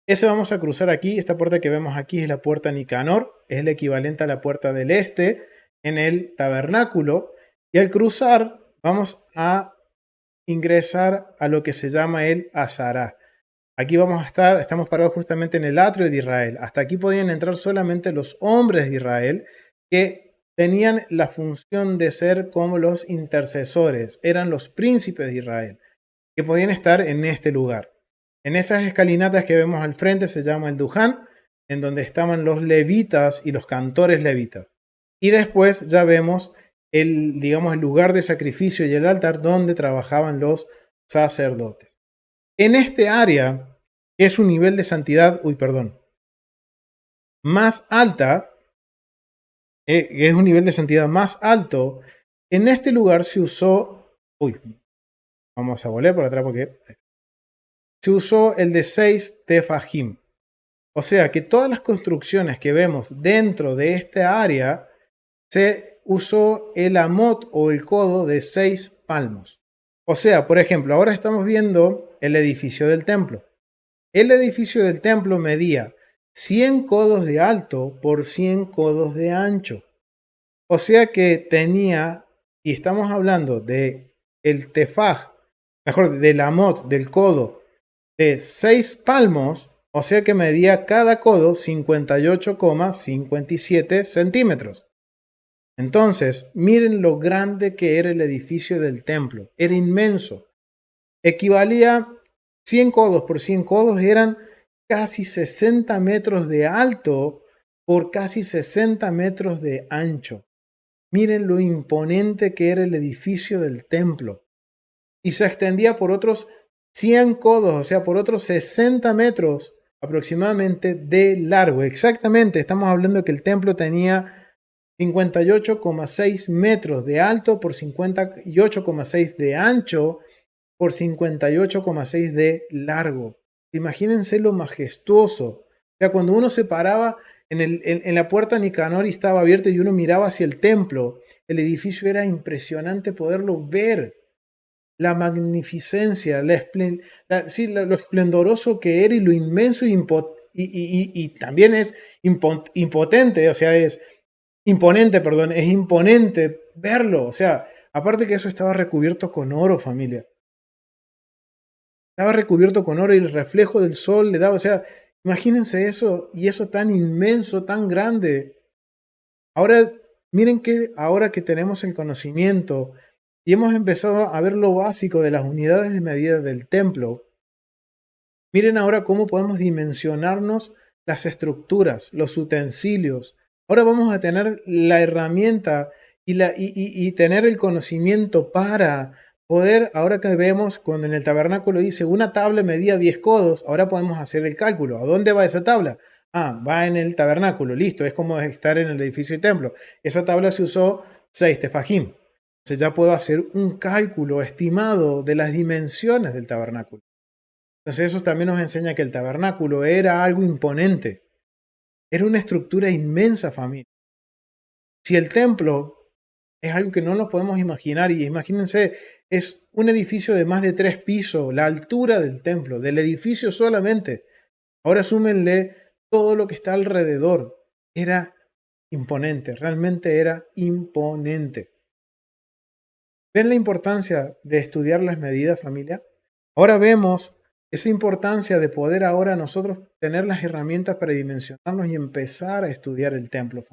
Ese vamos a cruzar aquí. Esta puerta que vemos aquí es la puerta Nicanor, es el equivalente a la puerta del este en el tabernáculo. Y al cruzar vamos a ingresar a lo que se llama el Azará. Aquí vamos a estar, estamos parados justamente en el atrio de Israel. Hasta aquí podían entrar solamente los hombres de Israel que tenían la función de ser como los intercesores, eran los príncipes de Israel, que podían estar en este lugar. En esas escalinatas que vemos al frente se llama el Duján, en donde estaban los levitas y los cantores levitas. Y después ya vemos el lugar de sacrificio y el altar donde trabajaban los sacerdotes. En este área, que es un nivel de santidad, más alta, que es un nivel de santidad más alto, en este lugar se usó, vamos a volver por atrás porque se usó el de 6 tefajim. O sea que todas las construcciones que vemos dentro de esta área se usó el amot o el codo de 6 palmos. O sea, por ejemplo, ahora estamos viendo el edificio del templo. El edificio del templo medía 100 codos de alto por 100 codos de ancho. O sea que tenía, y estamos hablando de el tefaj, mejor, del amot, del codo, de 6 palmos, o sea que medía cada codo 58,57 centímetros. Entonces, miren lo grande que era el edificio del templo. Era inmenso. Equivalía 100 codos por 100 codos, eran casi 60 metros de alto por casi 60 metros de ancho. Miren lo imponente que era el edificio del templo. Y se extendía por otros 100 codos, o sea, por otros 60 metros aproximadamente de largo. Exactamente, estamos hablando de que el templo tenía 58,6 metros de alto por 58,6 de ancho por 58,6 de largo. Imagínense lo majestuoso. O sea, cuando uno se paraba en la puerta Nicanor y estaba abierto y uno miraba hacia el templo, el edificio era impresionante poderlo ver. la magnificencia, lo esplendoroso que era y lo inmenso y también es impotente, o sea, es imponente, perdón, es imponente verlo. O sea, aparte que eso estaba recubierto con oro, familia. Estaba recubierto con oro y el reflejo del sol le daba, o sea, imagínense eso y eso tan inmenso, tan grande. Ahora, miren que ahora que tenemos el conocimiento y hemos empezado a ver lo básico de las unidades de medida del templo, miren ahora cómo podemos dimensionarnos las estructuras, los utensilios. Ahora vamos a tener la herramienta y tener el conocimiento para poder, ahora que vemos cuando en el tabernáculo dice una tabla medía 10 codos, ahora podemos hacer el cálculo. ¿A dónde va esa tabla? Ah, va en el tabernáculo, listo, es como estar en el edificio del templo. Esa tabla se usó 6 tefajim. Entonces ya puedo hacer un cálculo estimado de las dimensiones del tabernáculo. Entonces eso también nos enseña que el tabernáculo era algo imponente, era una estructura inmensa, familia. Si el templo es algo que no nos podemos imaginar, y imagínense, es un edificio de más de 3 pisos, la altura del templo, del edificio solamente. Ahora súmenle todo lo que está alrededor. Era imponente, realmente era imponente. ¿Ven la importancia de estudiar las medidas, familia? Ahora vemos esa importancia de poder ahora nosotros tener las herramientas para dimensionarnos y empezar a estudiar el templo.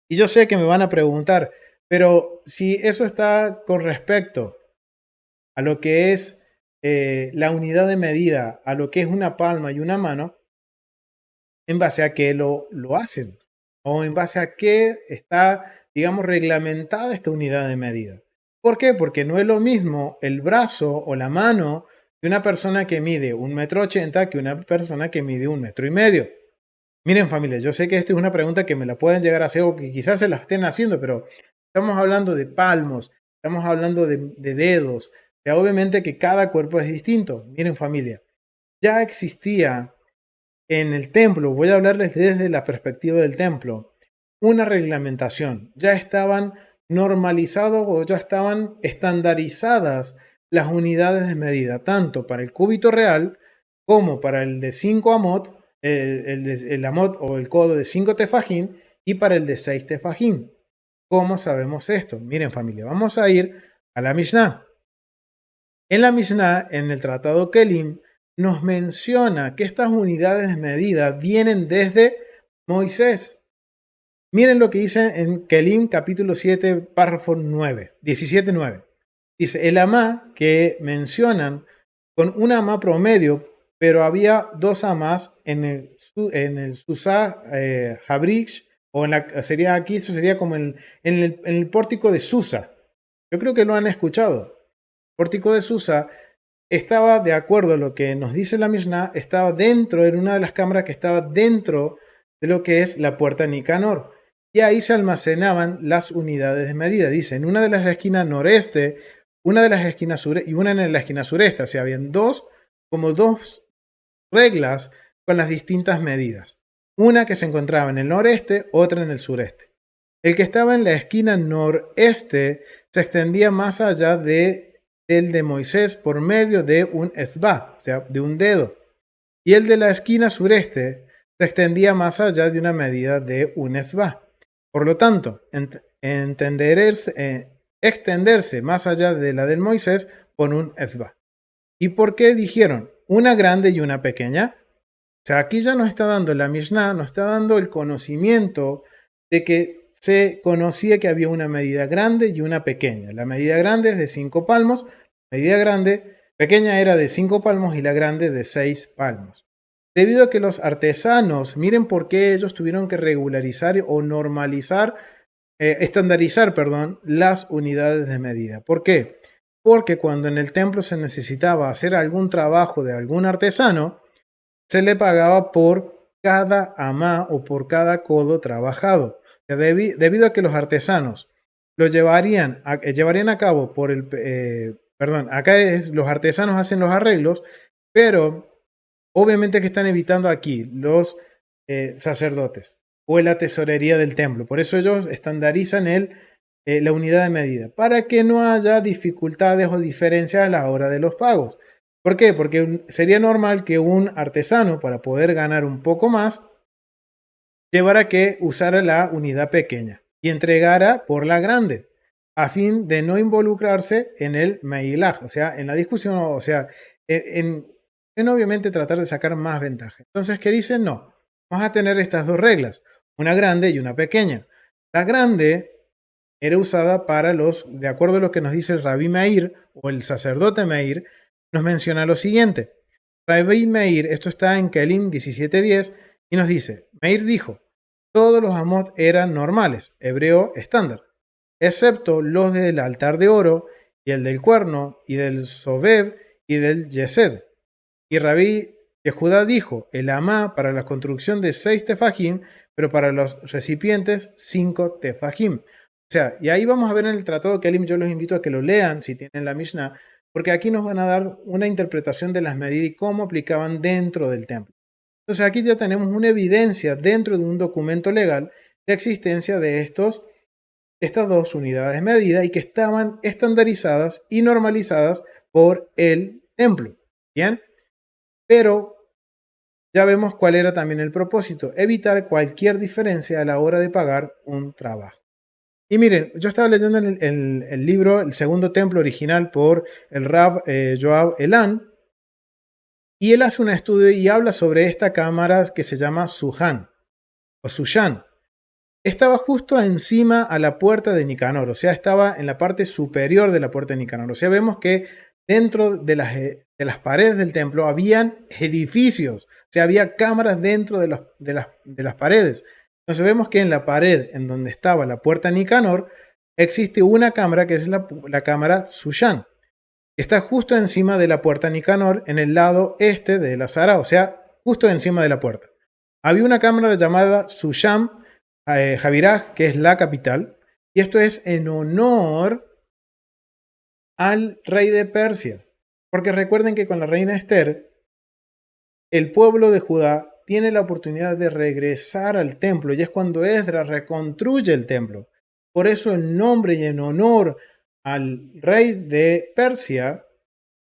Y yo sé que me van a preguntar, pero si eso está con respecto a lo que es la unidad de medida, a lo que es una palma y una mano, ¿en base a qué lo hacen? ¿O en base a qué está, digamos, reglamentada esta unidad de medida? ¿Por qué? Porque no es lo mismo el brazo o la mano de una persona que mide 1,80 m que una persona que mide 1,5 m. Miren, familia, yo sé que esta es una pregunta que me la pueden llegar a hacer o que quizás se la estén haciendo, pero estamos hablando de palmos, estamos hablando de dedos. O sea, obviamente que cada cuerpo es distinto. Miren, familia, ya existía en el templo, voy a hablarles desde la perspectiva del templo, una reglamentación. Ya estaban normalizados o ya estaban estandarizadas las unidades de medida, tanto para el cúbito real como para el de 5 amot, el amot o el codo de 5 tefajín y para el de 6 tefajín. ¿Cómo sabemos esto? Miren, familia, vamos a ir a la Mishnah. En la Mishnah, en el tratado Kelim, nos menciona que estas unidades de medida vienen desde Moisés. Miren lo que dice en Kelim capítulo 7, párrafo 9, 17:9. Dice, el amá que mencionan con una amá promedio, pero había dos amás en el Susá Habrich, o sería aquí, eso sería como en el pórtico de Susa. Yo creo que lo han escuchado. Pórtico de Susa estaba, de acuerdo a lo que nos dice la Mishnah, estaba dentro, en una de las cámaras que estaba dentro de lo que es la puerta Nicanor. Y ahí se almacenaban las unidades de medida. Dice, en una de las esquinas noreste, una de las esquinas sureste y una en la esquina sureste. O sea, habían dos reglas con las distintas medidas. Una que se encontraba en el noreste, otra en el sureste. El que estaba en la esquina noreste se extendía más allá del de Moisés por medio de un esba, o sea, de un dedo. Y el de la esquina sureste se extendía más allá de una medida de un esba. Por lo tanto, extenderse más allá de la del Moisés por un esba. ¿Y por qué dijeron una grande y una pequeña? O sea, aquí ya nos está dando la Mishnah, nos está dando el conocimiento de que se conocía que había una medida grande y una pequeña. La medida grande es de 5 palmos, la medida pequeña era de 5 palmos y la grande de 6 palmos. Debido a que los artesanos, miren por qué ellos tuvieron que regularizar o normalizar, estandarizar, perdón, las unidades de medida. ¿Por qué? Porque cuando en el templo se necesitaba hacer algún trabajo de algún artesano, se le pagaba por cada amá o por cada codo trabajado. Debido a que los artesanos lo llevarían a cabo por los artesanos hacen los arreglos, pero obviamente que están evitando aquí los sacerdotes o en la tesorería del templo. Por eso ellos estandarizan la unidad de medida, para que no haya dificultades o diferencias a la hora de los pagos. ¿Por qué? Porque sería normal que un artesano, para poder ganar un poco más, llevara que usara la unidad pequeña y entregara por la grande, a fin de no involucrarse en el meilaj, o sea, en la discusión, o sea, en obviamente tratar de sacar más ventaja. Entonces, ¿qué dicen? No, vamos a tener estas dos reglas, una grande y una pequeña. La grande era usada para de acuerdo a lo que nos dice el Rabí Meir o el sacerdote Meir, nos menciona lo siguiente. Rabí Meir, esto está en Kelim 17:10, y nos dice, Meir dijo, todos los amot eran normales, hebreo estándar, excepto los del altar de oro y el del cuerno y del sobeb y del yesed. Y Rabí Yehudá dijo, el amá para la construcción de 6 tefajim, pero para los recipientes 5 tefajim. O sea, y ahí vamos a ver en el Tratado Kelim, yo los invito a que lo lean si tienen la Mishnah, porque aquí nos van a dar una interpretación de las medidas y cómo aplicaban dentro del templo. Entonces aquí ya tenemos una evidencia dentro de un documento legal de existencia de estas dos unidades de medida y que estaban estandarizadas y normalizadas por el templo. Bien, pero ya vemos cuál era también el propósito, evitar cualquier diferencia a la hora de pagar un trabajo. Y miren, yo estaba leyendo el libro, el segundo templo original por el Rab Joab Elan, y él hace un estudio y habla sobre esta cámara que se llama Suhan o Sushan. Estaba justo encima a la puerta de Nicanor, o sea, estaba en la parte superior de la puerta de Nicanor. O sea, vemos que dentro de las paredes del templo habían edificios, o sea, había cámaras dentro de las paredes. Entonces vemos que en la pared en donde estaba la puerta de Nicanor existe una cámara que es la cámara Sushan. Está justo encima de la puerta Nicanor en el lado este de la Sara, o sea, justo encima de la puerta. Había una cámara llamada Susham Javiraj, que es la capital, y esto es en honor al rey de Persia. Porque recuerden que con la reina Esther, el pueblo de Judá tiene la oportunidad de regresar al templo, y es cuando Esdras reconstruye el templo. Por eso el nombre y en honor al rey de Persia,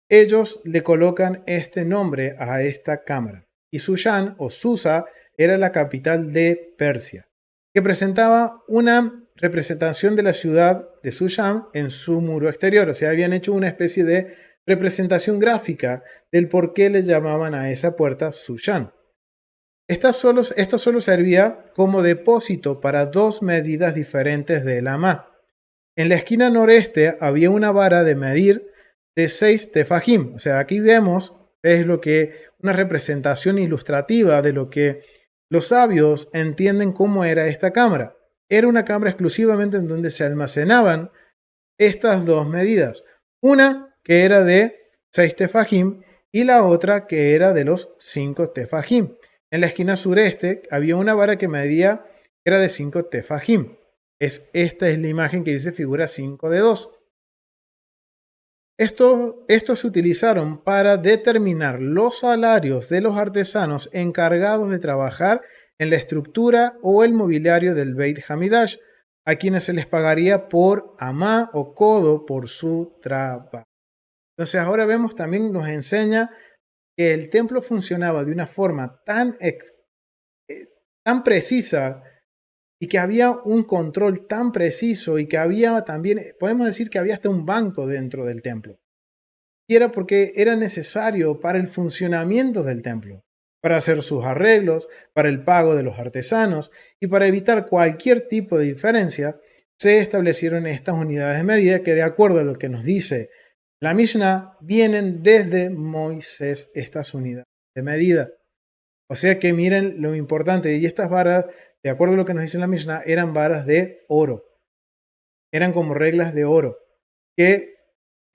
ellos le colocan este nombre a esta cámara. Y Sushan o Susa era la capital de Persia, que presentaba una representación de la ciudad de Sushan en su muro exterior. O sea, habían hecho una especie de representación gráfica del por qué le llamaban a esa puerta Sushan. Esto solo servía como depósito para dos medidas diferentes de la amá. En la esquina noreste había una vara de medir de 6 tefajim. O sea, aquí vemos, es una representación ilustrativa de lo que los sabios entienden cómo era esta cámara. Era una cámara exclusivamente en donde se almacenaban estas dos medidas. Una que era de 6 tefajim y la otra que era de los 5 tefajim. En la esquina sureste había una vara que medía, era de 5 tefajim. Esta es la imagen que dice figura 5 de 2. Estos se utilizaron para determinar los salarios de los artesanos encargados de trabajar en la estructura o el mobiliario del Beit Hamidash, a quienes se les pagaría por amá o codo por su trabajo. Entonces ahora vemos también nos enseña que el templo funcionaba de una forma tan precisa y que había un control tan preciso y que había también, podemos decir que había hasta un banco dentro del templo. Y era porque era necesario para el funcionamiento del templo, para hacer sus arreglos, para el pago de los artesanos y para evitar cualquier tipo de diferencia, se establecieron estas unidades de medida que, de acuerdo a lo que nos dice la Mishnah, vienen desde Moisés, estas unidades de medida. O sea que miren lo importante, y estas varas, de acuerdo a lo que nos dice la Mishnah, eran varas de oro. Eran como reglas de oro que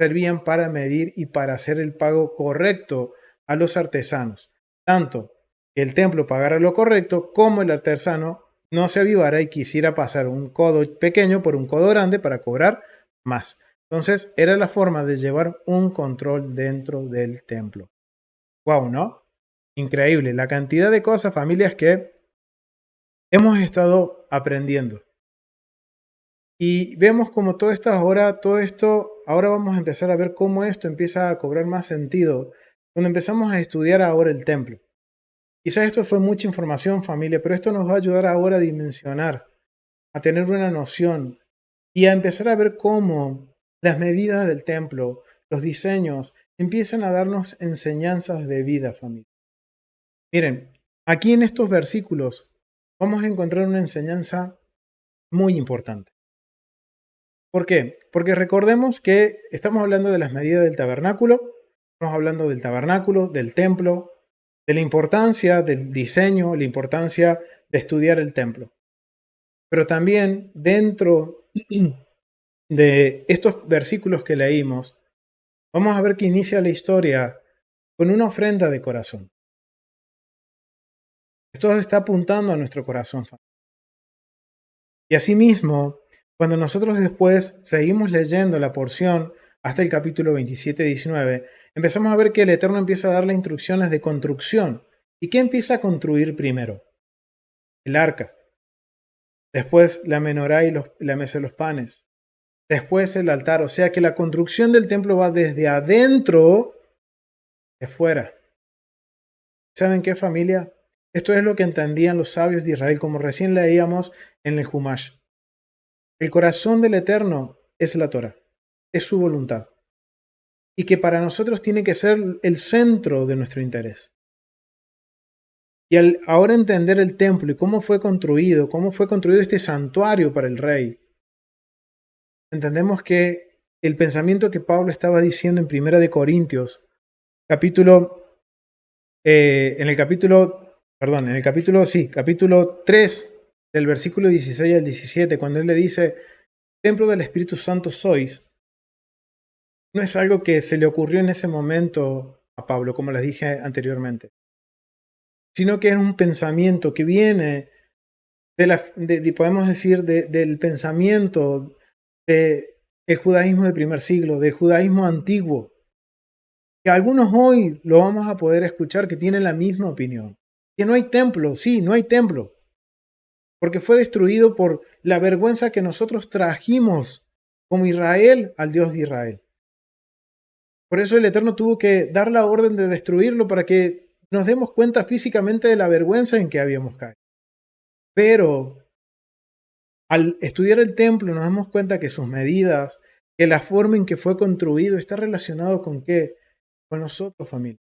servían para medir y para hacer el pago correcto a los artesanos. Tanto que el templo pagara lo correcto como el artesano no se avivara y quisiera pasar un codo pequeño por un codo grande para cobrar más. Entonces era la forma de llevar un control dentro del templo. Wow, ¿no? Increíble la cantidad de cosas, familias, que hemos estado aprendiendo. Y vemos como todo esto, ahora vamos a empezar a ver cómo esto empieza a cobrar más sentido cuando empezamos a estudiar ahora el templo. Quizás esto fue mucha información, familia, pero esto nos va a ayudar ahora a dimensionar, a tener una noción y a empezar a ver cómo las medidas del templo, los diseños, empiezan a darnos enseñanzas de vida, familia. Miren, aquí en estos versículos vamos a encontrar una enseñanza muy importante. ¿Por qué? Porque recordemos que estamos hablando de las medidas del tabernáculo, estamos hablando del tabernáculo, del templo, de la importancia del diseño, la importancia de estudiar el templo. Pero también dentro de estos versículos que leímos, vamos a ver que inicia la historia con una ofrenda de corazón. Esto está apuntando a nuestro corazón. Y asimismo, cuando nosotros después seguimos leyendo la porción hasta el capítulo 27-19, empezamos a ver que el Eterno empieza a darle instrucciones de construcción. ¿Y qué empieza a construir primero? El arca. Después la menorá y la mesa de los panes. Después el altar. O sea que la construcción del templo va desde adentro de fuera. ¿Saben qué, familia? Esto es lo que entendían los sabios de Israel, como recién leíamos en el Humash. El corazón del Eterno es la Torah, es su voluntad. Y que para nosotros tiene que ser el centro de nuestro interés. Y al ahora entender el templo y cómo fue construido este santuario para el rey, entendemos que el pensamiento que Pablo estaba diciendo en 1 de Corintios, capítulo 3, del versículo 16 al 17, cuando él le dice, templo del Espíritu Santo sois, no es algo que se le ocurrió en ese momento a Pablo, como les dije anteriormente, sino que es un pensamiento que viene podemos decir, del pensamiento del judaísmo del primer siglo, del judaísmo antiguo, que algunos hoy lo vamos a poder escuchar que tienen la misma opinión, que no hay templo, sí, no hay templo, porque fue destruido por la vergüenza que nosotros trajimos como Israel al Dios de Israel. Por eso el Eterno tuvo que dar la orden de destruirlo para que nos demos cuenta físicamente de la vergüenza en que habíamos caído. Pero al estudiar el templo nos damos cuenta que sus medidas, que la forma en que fue construido está relacionado con qué? Con nosotros, familia,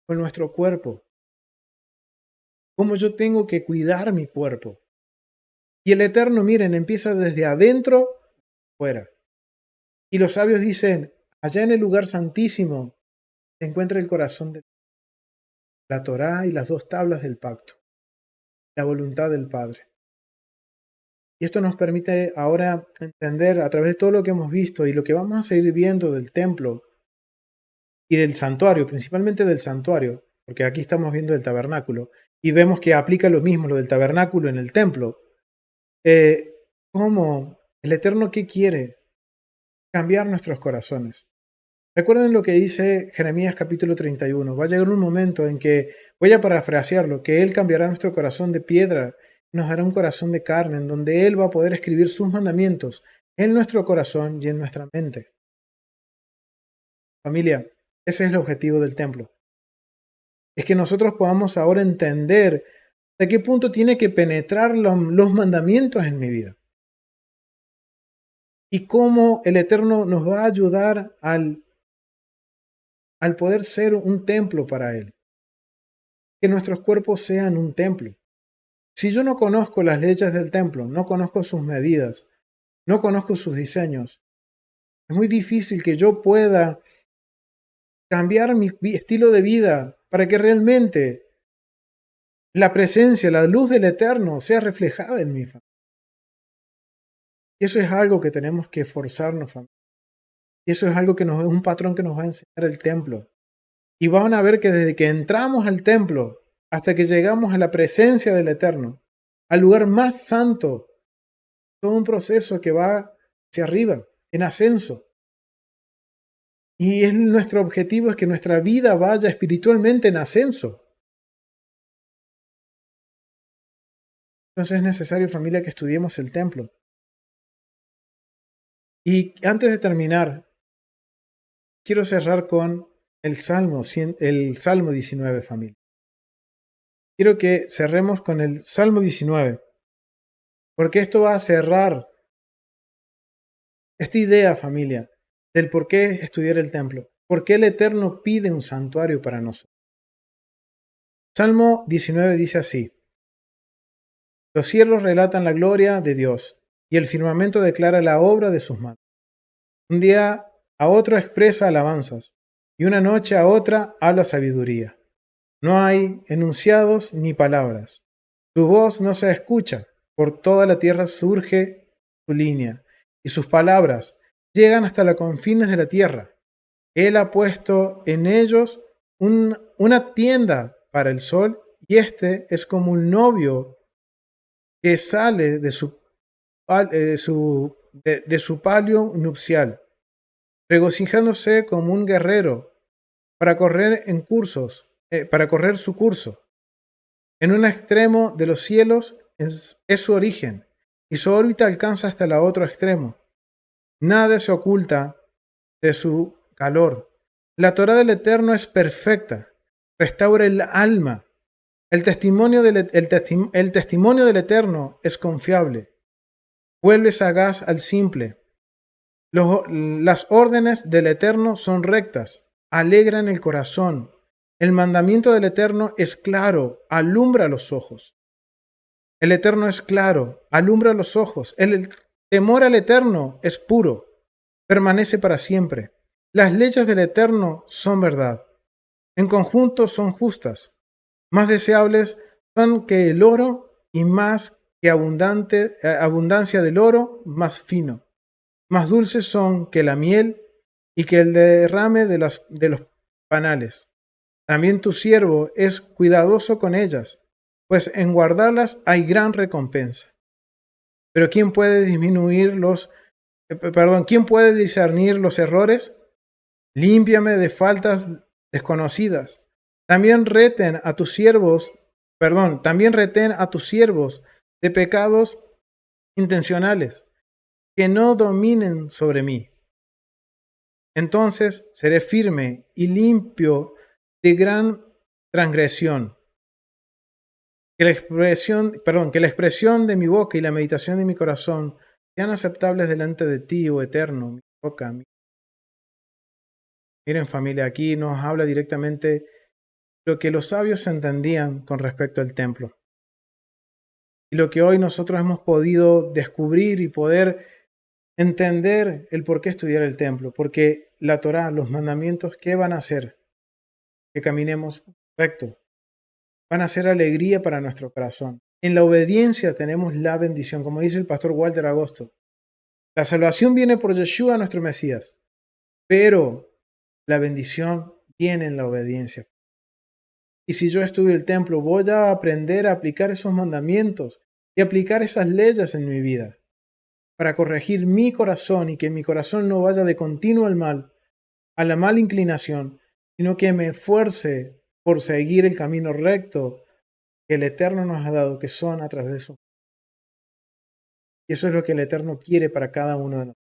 con nuestro cuerpo. Cómo yo tengo que cuidar mi cuerpo. Y el Eterno, miren, empieza desde adentro, fuera. Y los sabios dicen, allá en el lugar santísimo se encuentra el corazón de la Torá y las dos tablas del pacto, la voluntad del Padre. Y esto nos permite ahora entender a través de todo lo que hemos visto y lo que vamos a seguir viendo del templo y del santuario, principalmente del santuario, porque aquí estamos viendo el tabernáculo y vemos que aplica lo mismo, lo del tabernáculo en el templo. ¿Cómo el Eterno qué quiere? Cambiar nuestros corazones. Recuerden lo que dice Jeremías capítulo 31. Va a llegar un momento en que, voy a parafrasearlo, que Él cambiará nuestro corazón de piedra, nos dará un corazón de carne, en donde Él va a poder escribir sus mandamientos en nuestro corazón y en nuestra mente. Familia, ese es el objetivo del templo. Es que nosotros podamos ahora entender de qué punto tiene que penetrar los mandamientos en mi vida. Y cómo el Eterno nos va a ayudar al poder ser un templo para Él. Que nuestros cuerpos sean un templo. Si yo no conozco las leyes del templo, no conozco sus medidas, no conozco sus diseños, es muy difícil que yo pueda cambiar mi estilo de vida para que realmente la presencia, la luz del Eterno sea reflejada en mi familia. Y eso es algo que tenemos que esforzarnos, familia. Y eso es algo que es un patrón que nos va a enseñar el templo. Y van a ver que desde que entramos al templo hasta que llegamos a la presencia del Eterno, al lugar más santo, todo un proceso que va hacia arriba, en ascenso. Y nuestro objetivo es que nuestra vida vaya espiritualmente en ascenso. Entonces es necesario, familia, que estudiemos el templo. Y antes de terminar, quiero cerrar con el Salmo 19, familia. Quiero que cerremos con el Salmo 19, porque esto va a cerrar esta idea, familia, del por qué estudiar el templo, por qué el Eterno pide un santuario para nosotros. Salmo 19 dice así: los cielos relatan la gloria de Dios, y el firmamento declara la obra de sus manos. Un día a otro expresa alabanzas, y una noche a otra habla sabiduría. No hay enunciados ni palabras. Su voz no se escucha. Por toda la tierra surge su línea, y sus palabras llegan hasta los confines de la tierra. Él ha puesto en ellos una tienda para el sol, y este es como un novio que sale de su palio nupcial, regocijándose como un guerrero para correr para correr su curso. En un extremo de los cielos es su origen, y su órbita alcanza hasta el otro extremo. Nada se oculta de su calor. La Torá del Eterno es perfecta, restaura el alma. El testimonio del Eterno es confiable. Vuelve sagaz al simple. Las órdenes del Eterno son rectas, alegran el corazón. El mandamiento del Eterno es claro, alumbra los ojos. El Eterno es claro, alumbra los ojos. El temor al Eterno es puro, permanece para siempre. Las leyes del Eterno son verdad. En conjunto son justas. Más deseables son que el oro, y más que abundancia del oro, más fino. Más dulces son que la miel y que el derrame de los panales. También tu siervo es cuidadoso con ellas, pues en guardarlas hay gran recompensa. Pero ¿quién puede ¿quién puede discernir los errores? Límpiame de faltas desconocidas. También retén a tus siervos de pecados intencionales, que no dominen sobre mí. Entonces seré firme y limpio de gran transgresión. Que la expresión de mi boca y la meditación de mi corazón sean aceptables delante de ti, oh Eterno, mi boca. Miren, familia, aquí nos habla directamente lo que los sabios entendían con respecto al templo. Y lo que hoy nosotros hemos podido descubrir y poder entender el por qué estudiar el templo. Porque la Torá, los mandamientos, ¿qué van a hacer? Que caminemos recto. Van a ser alegría para nuestro corazón. En la obediencia tenemos la bendición, como dice el pastor Walter Agosto. La salvación viene por Yeshua, nuestro Mesías, pero la bendición viene en la obediencia. Y si yo estudio el templo, voy a aprender a aplicar esos mandamientos y aplicar esas leyes en mi vida para corregir mi corazón y que mi corazón no vaya de continuo al mal, a la mala inclinación, sino que me esfuerce por seguir el camino recto que el Eterno nos ha dado, que son a través de eso. Y eso es lo que el Eterno quiere para cada uno de nosotros.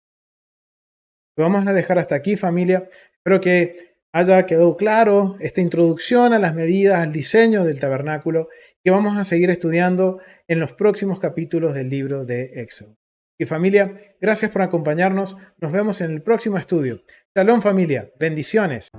Lo vamos a dejar hasta aquí, familia. Espero que haya quedado claro esta introducción a las medidas, al diseño del tabernáculo, que vamos a seguir estudiando en los próximos capítulos del libro de Éxodo. Y familia, gracias por acompañarnos. Nos vemos en el próximo estudio. Shalom, familia. Bendiciones.